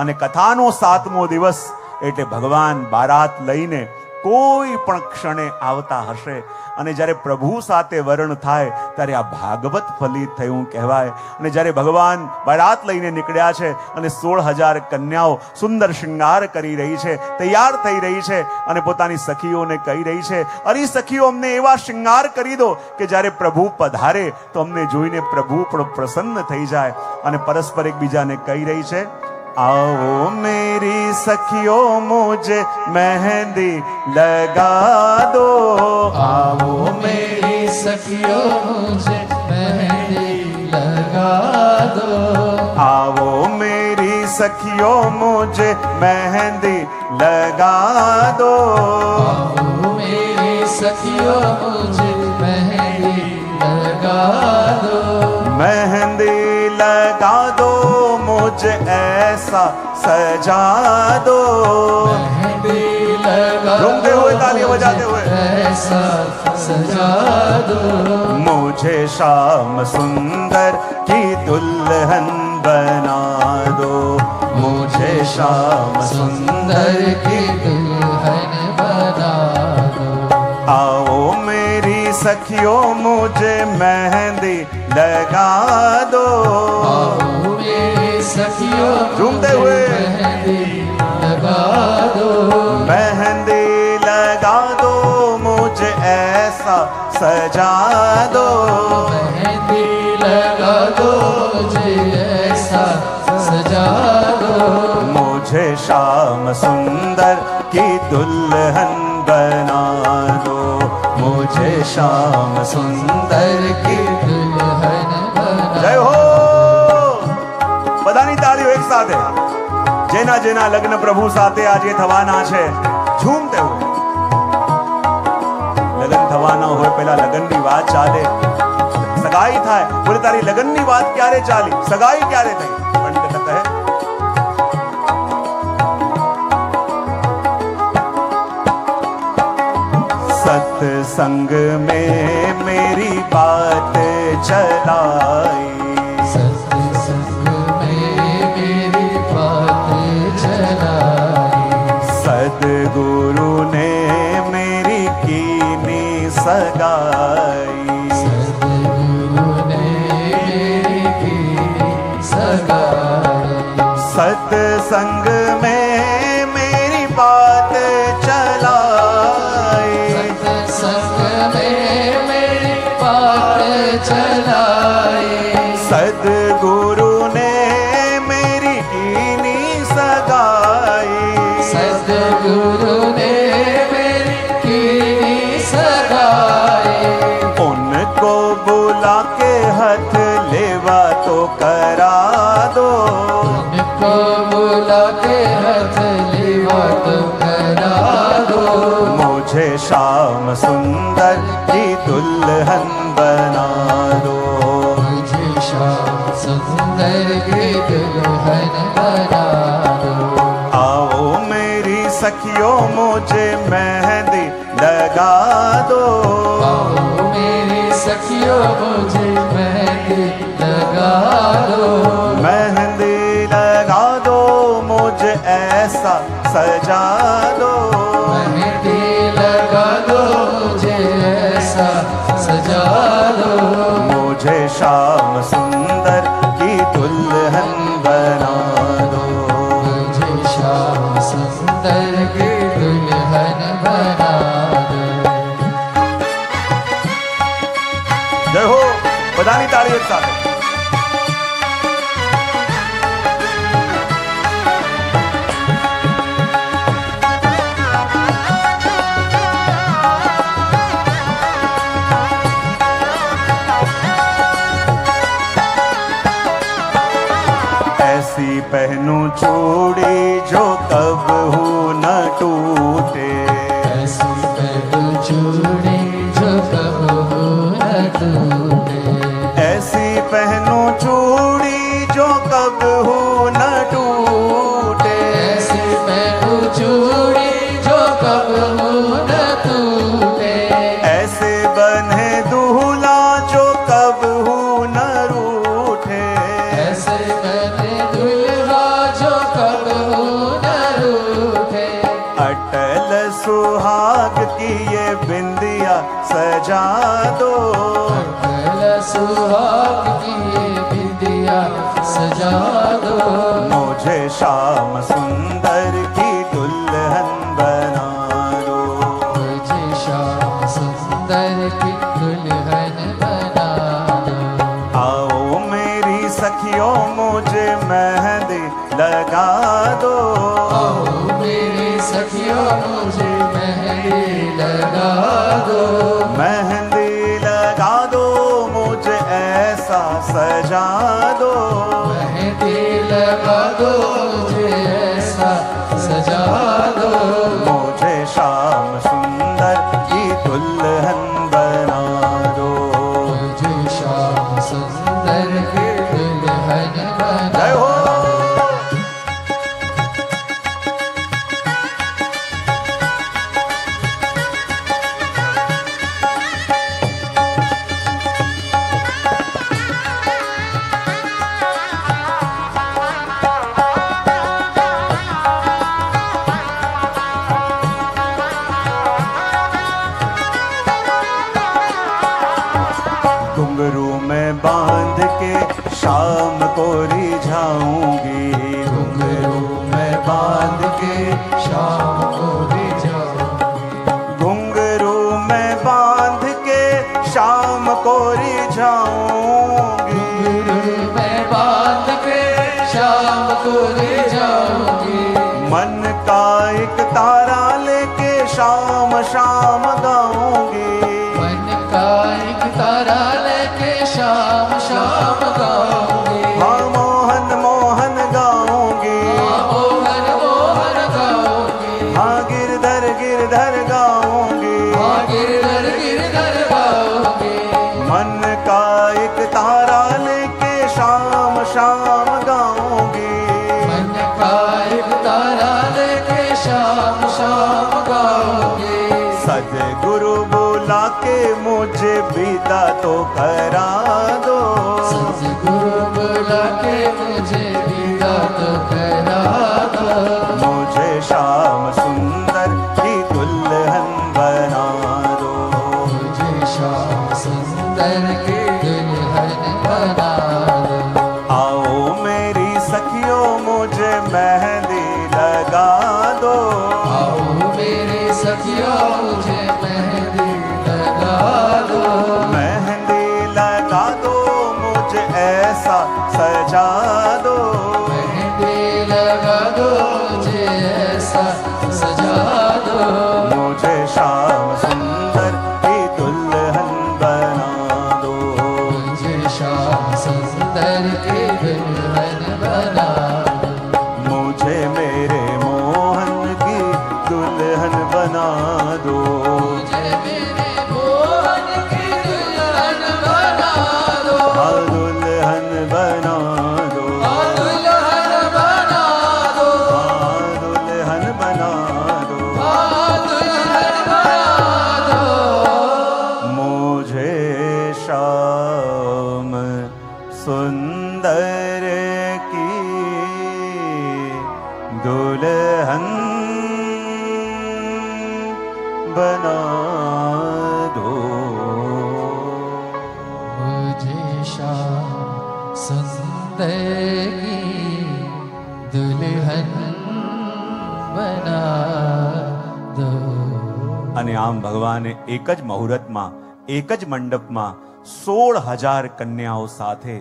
અને કથાનો 7મો દિવસ એટલે ભગવાન બારાત લઈને કોઈ પણ ક્ષણે આવતા હશે. અને જ્યારે પ્રભુ સાથે વરણ થાય ત્યારે આ ભાગવત ફલિત થયું કહેવાય. અને જ્યારે ભગવાન બારાત લઈને નીકળ્યા છે અને 16,000 કન્યાઓ સુંદર શૃંગાર કરી રહી છે, તૈયાર થઈ રહી છે અને પોતાની સખીઓને કહી રહી છે, અરે સખીઓ અમને એવા શૃંગાર કરી દો કે જ્યારે પ્રભુ પધારે તો અમને જોઈને પ્રભુ પણ પ્રસન્ન થઈ જાય. અને પરસ્પર એકબીજાને કહી રહી છે, आओ मेरी सखियों मुझे मेहंदी लगा दो, आओ मेरी सखियों मुझे मेहंदी लगा दो, आओ मेरी सखियों मुझे मेहंदी लगा दो, आओ मेरी सखियों मुझे मेहंदी लगा दो, मेहंदी लगा दो मुझे ऐसा सजा दो, मेहंदी लगा झूमते हुए ताली बजाते हुए ऐसा सजा दो, मुझे शाम सुंदर की दुल्हन बना दो, मुझे शाम सुंदर की दुल्हन बना दो, आओ मेरी सखियों मुझे मेहंदी लगा दो, आओ मेरी सखियों झूमते हुए मेहंदी लगा दो, मेहंदी लगा दो मुझे ऐसा सजा दो, मेहंदी लगा दो मुझे ऐसा सजा दो, मुझे शाम सुंदर की दुल्हन बना दो, मुझे शाम सुंदर की दुल्हन बना जय हो. બધાની તાળીઓ એક સાથે. જેના જેના લગ્ન પ્રભુ સાથે આજે થવાના છે ઝૂમતે હોય. લગ્ન થવાના હોય પહેલા લગ્નની વાત ચાલે, સગાઈ થાય. બોલે તારી લગ્નની વાત ક્યારે ચાલી, સગાઈ ક્યારે થઈ? પંડિત કહે सत्संग में मेरी बात चलाई, सत्संग में मेरी बात चलाई, सदगुरु ने मेरी कीनी सगाई, सद्गुरु ने मेरी की सगाई, सत्संग में मेरी बात चलाई, सत्संग में मेरी बात चलाई, सदगुरु ने मेरी कीनी सगाई, सद्गुरु ने मेरी की सगाई, उनको बुला के हाथ लेवा तो करा दो, उनको बुला के हाथ लेवा तो करा दो, मुझे शाम सुंदर की दुल्हन बना दो, मुझे शाम सुंदर की दुल्हन बना दो, आओ मेरी सखियों मुझे मेहंदी लगा दो, आओ मेरी सखियों मुझे मेहंदी लगा दो, मेहंदी लगा दो मुझे ऐसा सजा दो, मेहंदी लगा दो मुझे ऐसा सजा दो, मुझे शाम सुंदर તાળીઓ સાથે. ऐसी पहनूं चूड़ी जो कबहू न टूटे, ऐसी पहनूं चूड़ी जो कबहू न टूटे, ऐसी पहनूं चूड़ी जो कबहू न टूटे, ऐसी पहनूं चूड़ी जो कबहू न टूटे, ऐसे बने दूल्हा जो कबहू न रूठे, ऐसे बने दुल्हा जो कबहू न रूठे, अटल सुहाग की ये बिंदिया सजा दो, अटल सुहाग की ये बिंदिया सजा दो, मुझे श्याम सुंदर की दुल्हन बना दो, मुझे श्याम सुंदर की दुल्हन बना दो, आओ मेरी सखियों मुझे मेहंदी लगा दो, आओ मेरी सखियों मुझे मेहंदी लगा दो, मेहंदी लगा दो मुझे ऐसा सजा दो, मेहंदी लगा दो मुझे ऐसा सजा दो, मुझे श्याम सुंदर की दुल्हन बना दो. मुझे श्याम सुंदर की दुल्हन बना जय हो. घुंघरू में बांध के शाम को रिझाऊंगी, घुंघरू में बांध के शाम को भी जाऊंगी, घुंघरू में बांध के शाम को रिझाऊंगी, घुंघरू में बांध के शाम को ले जाऊंगी, मन का एक तारा लेके शाम शाम गाऊंगी, मन का एक तारा लेके शाम शाम गाऊंगी, हाँ मोहन मोहन गाऊंगी, मोहन मोहन गाऊंगी, हाँ गिरधर गिरधर गाऊंगी, गिरधर गिरधर गाऊंगी, मन का एक तारा लेके शाम शाम गाऊंगी, मन का एक तारा लेके शाम शाम गाऊंगी, सदगुरु बुला के मुझे विदा तो करा दो, सतगुरु बुला के मुझे विदा तो करा दो, मुझे श्याम सुंदर की दुल्हन बना दो, मुझे श्याम सुंदर की दुल्हन बना दो, आओ मेरी सखियों मुझे मेहंदी लगा दो, आओ मेरे सखियों मुझे मेहंदी लगा दो, मेहंदी लगा दो मुझे ऐसा सजा दो, मेहंदी लगा दो मुझे ऐसा सजा दो, मुझे श्याम सुंदर की दुल्हन बना दो, मुझे श्याम सुंदर की दुल्हन बना दो, मुझे मेरे मोहन की दुल्हन बना दो, मुझे मेरे मोहन की दुल्हन बना दो, हाँ दुल्हन बना दो, दुल्हन बना दो, हाँ दुल्हन बना दो, दुल्हन बना दो, मुझे श्याम सुंदर की दुल्हन बना दो, मुझे श्याम सुंदर की दुल्हन बना દો. અને આમ ભગવાને એક જ મુહૂર્તમાં એક જ મંડપમાં 16,000 કન્યાઓ સાથે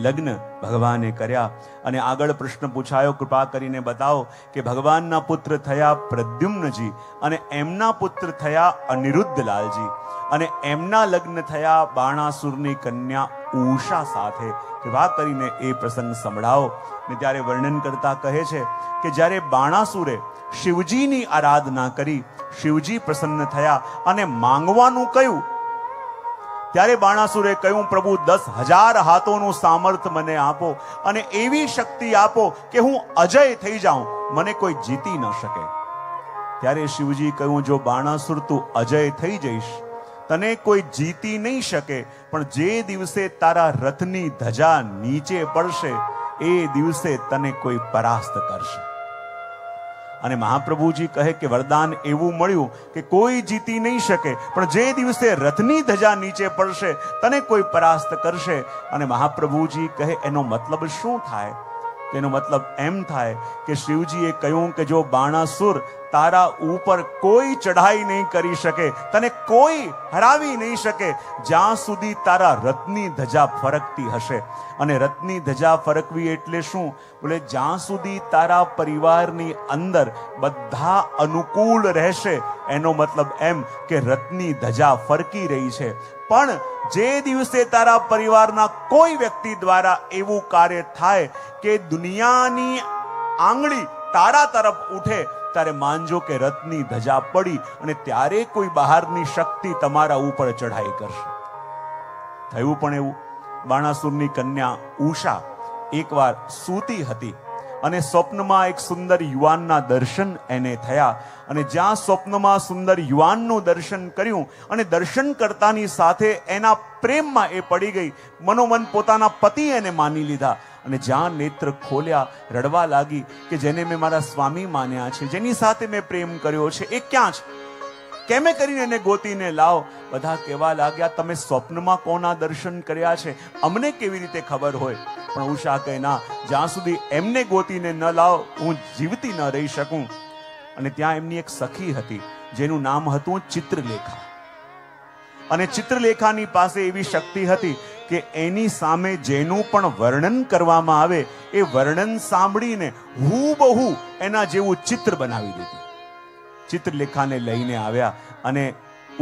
લગ્ન ભગવાને કર્યા. અને આગળ પ્રશ્ન પૂછાયો, કૃપા કરીને બતાવો કે ભગવાનના પુત્ર થયા પ્રદ્યુમ્નજી અને એમના પુત્ર થયા અનિરુદ્ધલાલજી અને એમના લગ્ન થયા બાણાસુરની કન્યા ઉષા સાથે. કૃપા કરીને એ પ્રસંગ સંભળાવો. ને ત્યારે વર્ણન કરતા કહે છે કે જ્યારે બાણાસુરે શિવજીની આરાધના કરી, શિવજી પ્રસન્ન થયા અને માંગવાનું કહ્યું, ત્યારે બાણાસુરે કહ્યું, પ્રભુ 10,000 હાથોનું સામર્થ્ય મને આપો અને એવી શક્તિ આપો કે હું અજય થઈ જાઉં, મને કોઈ જીતી ન શકે. ત્યારે શિવજી કહ્યું, જો બાણાસુર તું અજય થઈ જઈશ, તને કોઈ જીતી નહીં શકે, પણ જે દિવસે તારા રથની ધજા નીચે પડશે એ દિવસે તને કોઈ પરાસ્ત કરશે. અને મહાપ્રભુજી કહે કે વરદાન એવું મળ્યું કે કોઈ જીતી નહીં શકે, પણ જે દિવસે રથની ધજા નીચે પડશે તને કોઈ પરાસ્ત કરશે. અને મહાપ્રભુજી કહે એનો મતલબ શું થાય? તેનો મતલબ એમ થાય કે શિવજીએ કહ્યું કે જો બાણાસુર તારા ઉપર કોઈ ચઢાઈ નહીં કરી શકે, તને કોઈ હરાવી નહીં શકે, જ્યાં સુધી તારા રથની ધજા ફરકતી હશે. અને રથની ધજા ફરકવી એટલે શું? બોલે જ્યાં સુધી તારા પરિવારની અંદર બધા અનુકૂળ રહેશે, એનો મતલબ એમ કે રથની ધજા ફરકી રહી છે. પણ જે દિવસે તારા પરિવારના કોઈ વ્યક્તિ દ્વારા એવું કાર્ય થાય કે દુનિયાની આંગળી તારા તરફ ઉઠે, ત્યારે માનજો કે રથની ધજા પડી અને ત્યારે કોઈ બહારની શક્તિ તમારા ઉપર ચઢાઈ કરશે. થયું પણ એવું. બાણાસુરની કન્યા ઉષા એકવાર સૂતી હતી અને સ્વપ્નમાં એક સુંદર યુવાનના દર્શન એને થયા. અને જ્યાં સ્વપ્નમાં સુંદર યુવાનનું દર્શન કર્યું અને દર્શન કરતાની સાથે એના પ્રેમમાં એ પડી ગઈ. મનોમન પોતાના પતિ એને માની લીધા. અને જ્યાં નેત્ર ખોલ્યા રડવા લાગી કે જેને મેં મારા સ્વામી માન્યા છે, જેની સાથે મેં પ્રેમ કર્યો છે, એ ક્યાં છે? કેમે કરીને એને ગોતીને લાવ. બધા કહેવા લાગ્યા, તમે સ્વપ્નમાં કોના દર્શન કર્યા છે અમને કેવી રીતે ખબર હોય? પણ ઉષા કહે ના, જ્યાં સુધી એમને ગોતીને ન લાવ હું જીવતી ન રહી શકું. અને ત્યાં એમની એક સખી હતી જેનું નામ હતું ચિત્રલેખા. અને ચિત્રલેખાની પાસે એવી શક્તિ હતી કે એની સામે જેનું પણ વર્ણન કરવામાં આવે એ વર્ણન સાંભળીને હૂબહૂ એના જેવું ચિત્ર બનાવી દીધું. ચિત્રલેખાને લઈને આવ્યા અને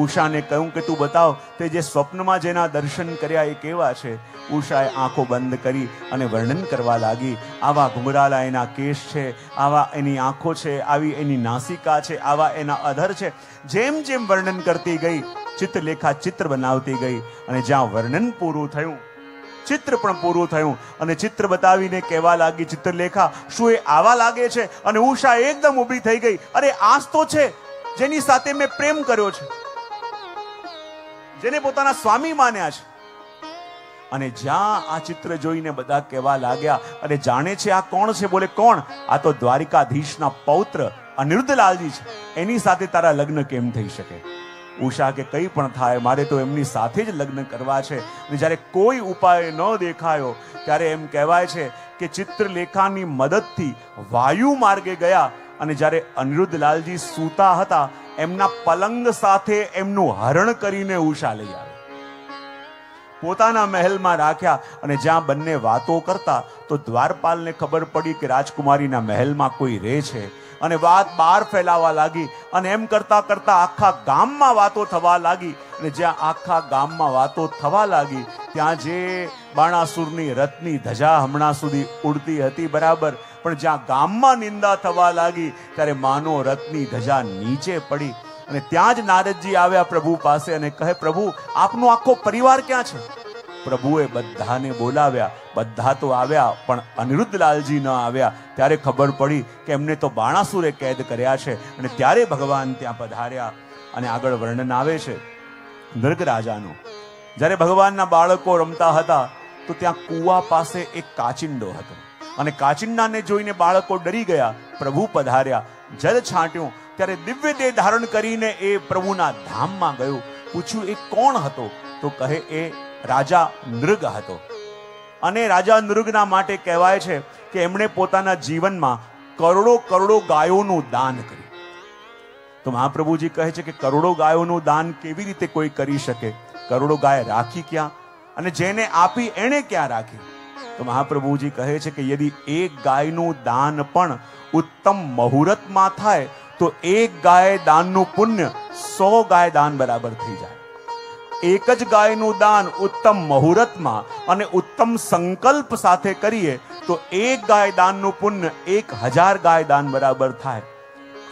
ઉષાને કહ્યું કે તું બતાવ, તે જે સ્વપ્નમાં જેના દર્શન કર્યા એ કેવા છે? ઉષાએ આંખો બંધ કરી અને વર્ણન કરવા લાગી. આવા ઘુંઘરાલા એના કેશ છે, આવા એની આંખો છે, આવી એની નાસિકા છે, આવા એના અધર છે. જેમ જેમ વર્ણન કરતી ગઈ ચિત્રલેખા ચિત્ર બનાવતી ગઈ. અને જ્યાં વર્ણન પૂરું થયું, ચિત્ર પણ પૂરું થયું અને ચિત્ર બતાવીને કહેવા લાગી, ચિત્રલેખા શું એ આવા લાગે છે? અને ઉષા એકદમ ઊભી થઈ ગઈ. અરે આજ તો છે જેની સાથે મેં પ્રેમ કર્યો છે, જેને પોતાના સ્વામી માન્યા છે. અને જ્યાં આ ચિત્ર જોઈને બધા કહેવા લાગ્યા, અરે જાણે છે આ કોણ છે? બોલે કોણ? આ તો દ્વારિકાધીશના પૌત્ર અનિરુદ્ધલાલજી છે. એની સાથે તારા લગ્ન કેમ થઈ શકે? ઉષા કે કંઈ પણ થાય, મારે તો એમની સાથે જ લગ્ન કરવા છે. અને જ્યારે કોઈ ઉપાય ન દેખાયો ત્યારે એમ કહેવાય છે કે ચિત્રલેખાની મદદથી વાયુ માર્ગે ગયા અને જ્યારે અનિરુદ્ધલાલજી સૂતા હતા એમના પલંગ સાથે એમનું હરણ કરીને ઉષા લઈ આવી, પોતાના મહેલમાં રાખ્યા. અને જ્યાં બંને વાતો કરતા તો દ્વારપાલને ખબર પડી કે રાજકુમારીના મહેલમાં કોઈ રહે છે. અને વાત બહાર ફેલાવા લાગી અને એમ કરતા કરતા આખા ગામમાં વાતો થવા લાગી. અને જ્યાં આખા ગામમાં વાતો થવા લાગી ત્યાં જે બાણાસુરની રથની ધજા હમણાં સુધી ઉડતી હતી બરાબર, પણ જ્યાં ગામમાં નિંદા થવા લાગી ત્યારે માનો રથની ધજા નીચે પડી. અને ત્યાં જ નારદજી આવ્યા પ્રભુ પાસે અને કહે, પ્રભુ આપનો આખો પરિવાર ક્યાં છે? પ્રભુએ બધાને બોલાવ્યા. બધા તો આવ્યા પણ અનિરુદ્ધલાલજી ન આવ્યા. ત્યારે ખબર પડી કે એમને તો બાણાસુરે કેદ કર્યા છે. અને ત્યારે ભગવાન ત્યાં પધાર્યા. અને આગળ વર્ણન આવે છે નર્ગ રાજાનું. જ્યારે ભગવાનના બાળકો રમતા હતા તો ત્યાં કૂવા પાસે એક કાચિંડો હતો અને કાચિંડાને જોઈને બાળકો ડરી ગયા. પ્રભુ પધાર્યા, જલ છાંટ્યું. ત્યારે દિવ્ય દેહ ધારણ કરીને એ પ્રભુના ધામમાં ગયો. પૂછ્યું એ કોણ હતો? તો કહે એ રાજા નૃગ હતો. અને રાજા નૃગના માટે કહેવાય છે કે એમણે પોતાના જીવનમાં કરોડો ગાયોનું દાન કર્યું. તો મહાપ્રભુજી કહે છે કે કરોડો ગાયોનું દાન કેવી રીતે કોઈ કરી શકે? કરોડો ગાય રાખી ક્યાં, અને જેને આપી એણે ક્યાં રાખી? તો મહાપ્રભુજી કહે છે કે યદિ એક ગાયનું દાન પણ ઉત્તમ મુહૂર્તમાં થાય તો એક ગાય દાનનું પુણ્ય 100 ગાય દાન બરાબર થઈ જાય. એક જ ગાયનું દાન ઉત્તમ મુહૂર્તમાં અને ઉત્તમ સંકલ્પ સાથે કરીએ તો એક ગાય દાનનું પુણ્ય 1000 ગાય દાન બરાબર થાય.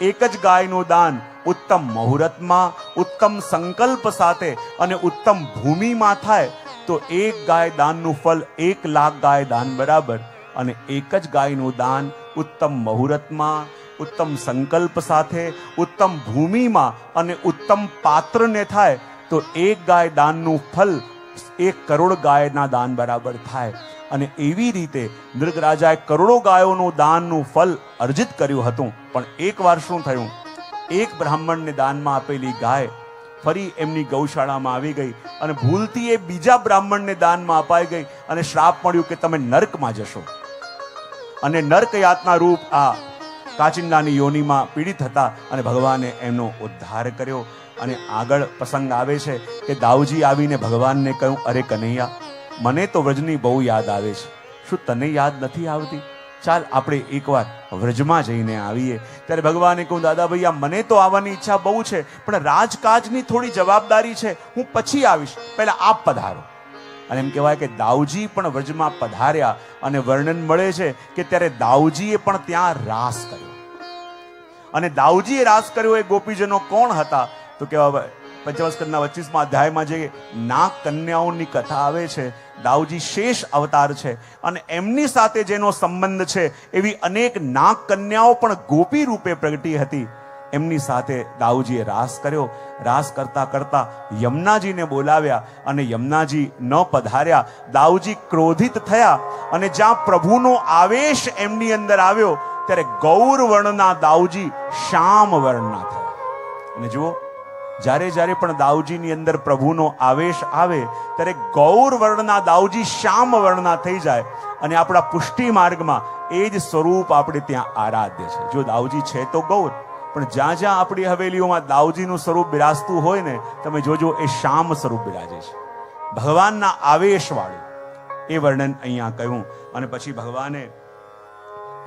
એક જ ગાયનું દાન ઉત્તમ મુહૂર્તમાં, ઉત્તમ સંકલ્પ સાથે અને ઉત્તમ ભૂમિમાં થાય તો એક ગાય દાનનું ફળ 1 લાખ ગાય દાન બરાબર. અને એક જ ગાયનું દાન ઉત્તમ મુહૂર્તમાં, ઉત્તમ સંકલ્પ સાથે, ઉત્તમ ભૂમિમાં અને ઉત્તમ પાત્રને થાય તો એક ગાય દાનનું ફળ 1 કરોડ ગાયના દાન બરાબર થાય. અને એવી રીતે નૃગ રાજાએ કરોડો ગાયોનું દાનનું ફળ અર્જિત કર્યું હતું. પણ એકવાર શું થયું, એક બ્રાહ્મણને દાનમાં આપેલી ગાય ફરી એમની ગૌશાળામાં આવી ગઈ અને ભૂલથી એ બીજા બ્રાહ્મણને દાનમાં અપાઈ ગઈ અને શ્રાપ મળ્યું કે તમે નર્કમાં જશો. અને નર્ક યાતના રૂપ આ કાચિંડાની યોનિમાં પીડિત હતા અને ભગવાને એમનો ઉદ્ધાર કર્યો. અને આગળ પ્રસંગ આવે છે કે દાઉજી આવીને ભગવાનને કહ્યું, અરે કનૈયા, મને તો વ્રજની બહુ યાદ આવે છે, શું તને યાદ નથી આવતી? ચાલ આપણે એકવાર વ્રજમાં જઈને આવીએ. ત્યારે ભગવાને કહ્યું, દાદા ભૈયા, મને તો આવવાની ઈચ્છા બહુ છે, પણ રાજકાજની થોડી જવાબદારી છે, હું પછી આવીશ, પહેલા આપ પધારો. અને એમ કહેવાય કે દાઉજી પણ વ્રજમાં પધાર્યા અને વર્ણન મળે છે કે ત્યારે દાઉજીએ પણ ત્યાં રાસ કર્યો. અને દાઉજીએ રાસ કર્યો એ ગોપીજનો કોણ હતા? તો કેવા પંચમસ્કંદના 25મા અધ્યાયમાં જે નાગ કન્યાઓની કથા આવે છે, દાઉજી શેષ અવતાર છે અને એમની સાથે જેનો સંબંધ છે એવી અનેક નાગ કન્યાઓ પણ ગોપી રૂપે પ્રગટી હતી. એમની સાથે દાઉજીએ રાસ કર્યો. રાસ કરતા કરતા યમુનાજીને બોલાવ્યા અને યમુનાજી ન પધાર્યા. દાઉજી ક્રોધિત થયા અને જ્યાં પ્રભુનો આવેશ એમની અંદર આવ્યો ત્યારે ગૌર વર્ણના દાઉજી શ્યામ વર્ણના થયા. અને જુઓ, જ્યારે જ્યારે પણ દાઉજીની અંદર પ્રભુનો આવેશ આવે ત્યારે ગૌર વર્ણના દાઉજી શ્યામ વર્ણના થઈ જાય. અને આપણા પુષ્ટિ માર્ગમાં એ જ સ્વરૂપ આપણે ત્યાં આરાધ્ય છે. જો દાઉજી છે તો ગૌર, પણ જ્યાં જ્યાં આપણી હવેલીઓમાં દાઉજીનું સ્વરૂપ બિરાજતું હોય ને, તમે જોજો એ શ્યામ સ્વરૂપ બિરાજે છે, ભગવાનના આવેશવાળું. એ વર્ણન અહીંયા કહ્યું. અને પછી ભગવાને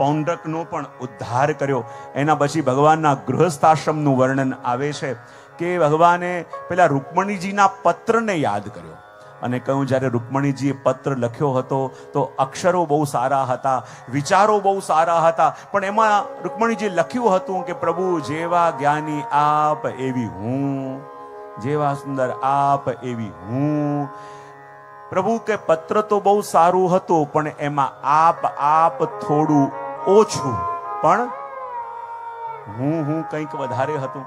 પૌંડ્રકનો પણ ઉદ્ધાર કર્યો. એના પછી ભગવાનના ગૃહસ્થાશ્રમનું વર્ણન આવે છે કે ભગવાને પેલા રૂકમણીજીના પત્રને યાદ કર્યો અને કહ્યું, જ્યારે રૂકમણીજીએ પત્ર લખ્યો હતો તો અક્ષરો બહુ સારા હતા, વિચારો બહુ સારા હતા, પણ એમાં રૂકમણીજીએ લખ્યું હતું કે પ્રભુ જેવા જ્ઞાની આપ એવી હું, જેવા સુંદર આપ એવી હું. પ્રભુ કે પત્ર તો બહુ સારું હતું, પણ એમાં આપ થોડું ઓછું, પણ હું કંઈક વધારે હતું.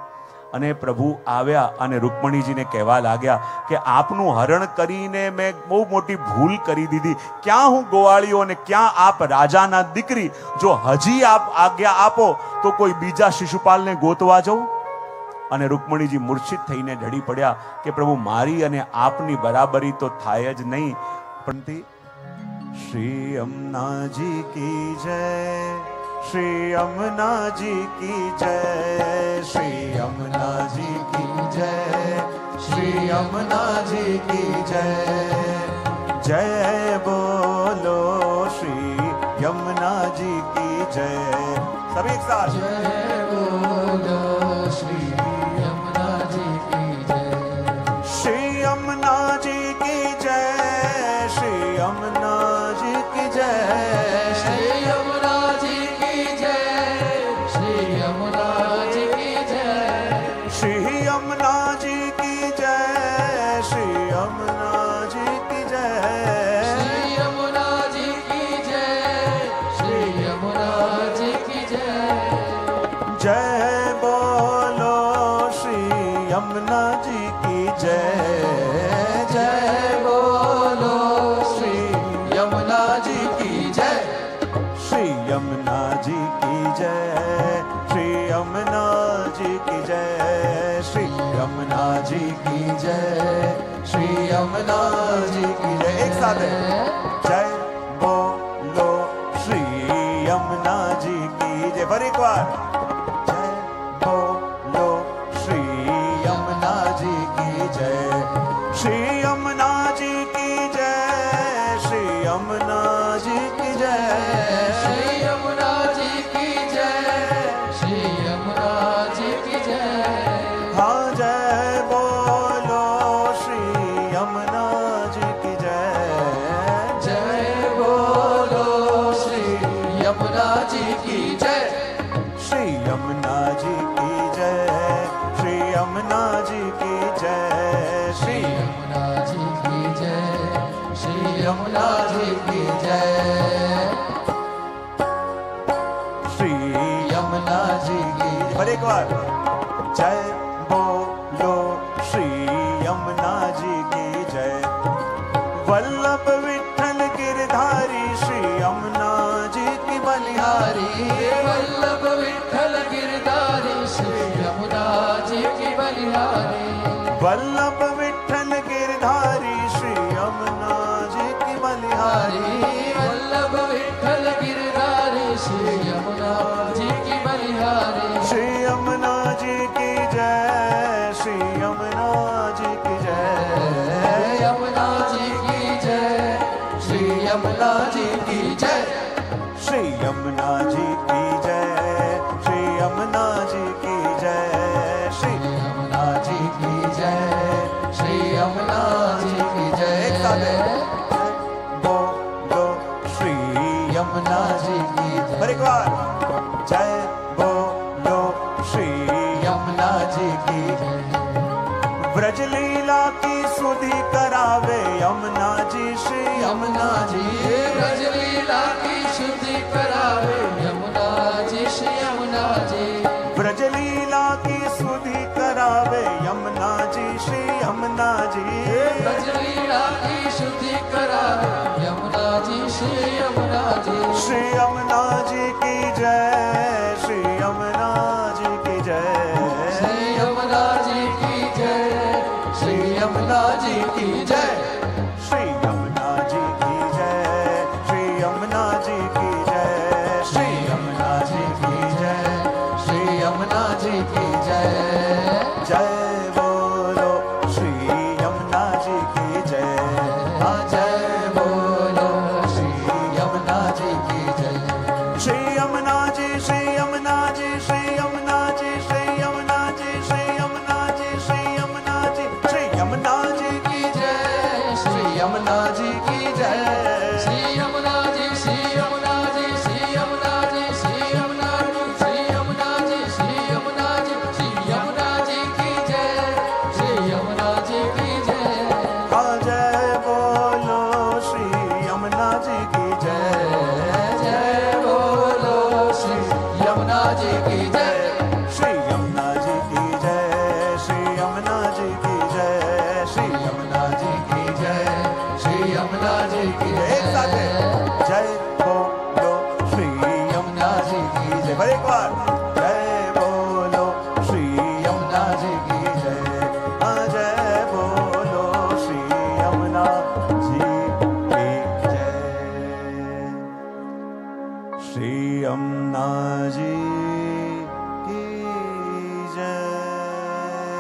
અને પ્રભુ આવ્યા અને રૂકમણીજીને કહેવા લાગ્યા કે આપનું હરણ કરીને મેં બહુ મોટી ભૂલ કરી દીધી. ક્યાં હું ગોવાળીઓ અને ક્યાં આપ રાજાના દીકરી? જો હજી આપ આજ્ઞા આપો તો કોઈ બીજા શિશુપાલને ગોતવા જાઉં. અને રૂકમણીજી મૂર્છિત થઈને ઢળી પડ્યા કે પ્રભુ, મારી અને આપની બરાબરી તો થાય જ નહીં. પણ શ્રી યમુનાજી કી જય, श्री यमुना जी की जय, श्री यमुना जी की जय, श्री यमुना जी की जय. जय बोलो श्री यमुना जी की जय. सभी एक साथ. जय बोलो श्री यमुना जी की जय. श्री यमुना जी की जय, श्री यमुना जी की जय. श्री यमुना जी की जय, श्री यमुना जी की जय. श्री यमुना जी की जय, श्री यमुना जी की जय. श्री यमुना जी की जय, श्री यमुना जी की जय. जय बोलो श्री यमुना जी की जय. जय बोलो श्री यमुना जी की जय. श्री यमुना जी की जय, श्री यमुना जी की जय. श्री यमुना जी की जय, श्री यमुना जी की जय. एक साथ है. जय बोलो श्री यमुना जी की जय. फिर एक बार. जय बोलो श्री यमुना जी की जय. श्री यमुना जी की जय, श्री यमुना जी की जय, श्री यमुना जी की जय। हाँ जय बोलो श्री यमुना जी की जय, जय बोलो श्री यमुना जी की जय, श्री यमुना जी की जय, श्री यमुना जी की जय, श्री यमुना जी की जय, श्री यमुना जी की जय, श्री यमुना जी की जय। और एक बार जय बोलो श्री यमुना जी की जय, वल्लभ विठ्ठल गिरधारी श्री यमुना जी की बलिहारी, वल्लभ विठ्ठल गिरधारी श्री यमुना जी की बलिहारी, वल्लभ विठ्ठल गिरधारी श्री यमुना जी की बलिहारी, वल्लभ विठ्ठल गिरधारी श्री यमुना जी की बलिहारी। श्री यमुना जी की जय, श्री यमुना जी की जय, यमुना जी की जय, श्री यमुना जी की जय, श्री यमुना जी की जय, श्री यमुना जी की जय, श्री यमुना जी की जय, श्री यमुना जी की जय। एक साथ है। बोलो श्री यमुना जी की जय, और एक बार जय बोलो श्री यमुना जी की जय। ब्रज लीला की सुधि करावे यमुना जी, श्री यमुना जी ब्रज लीला की शुद्धि करावे यमुना जी, श्री यमुना जी ब्रज लीला की सुधि करावे यमुना जी, श्री यमुना जी, ब्रज लीला की शुद्धि करावे यमुना जी, श्री यमुना जी। श्री यमुना जी की जय, श्री यमुना जी की जय, श्री यमुना जी की जय, श्री यमुना जी की जय, श्री यमुना जी की जय, श्री यमुना जी की जय, श्री यमुना जी की जय, श्री यमुना जी की जय। जय बोलो श्री यमुना जी की जय, हाँ जय बोलो श्री यमुना जी की जय, श्री यमुना जी, श्री यमुना जी, श्री यमुना जी, श्री यमुना जी, श्री यमुना जी, श्री यमुना जी, श्री यमुना जी की जय श्री यमुना जी की जय, श्री यमुना जी, श्री यमुना जी, श्री यमुना जी, श्री यमुना जी, श्री यमुना जी, श्री यमुना जी, श्री यमुना जी की जय, श्री यमुना जी की जय। हाँ जय बोलो श्री यमुना जी की जय, जय बोलो श्री यमुना जी की जय, श्री यमुना जी की जय, श्री यमुना जी की जय, श्री यमुना जी की जय, श्री यमुना जी की जय। एक साथ है। जय बोलो श्री यमुना जी की जय, और एक बार जय बोलो श्री यमुना जी की जय, हाँ जय बोलो श्री यमुना जी की जय, श्री यमुना जी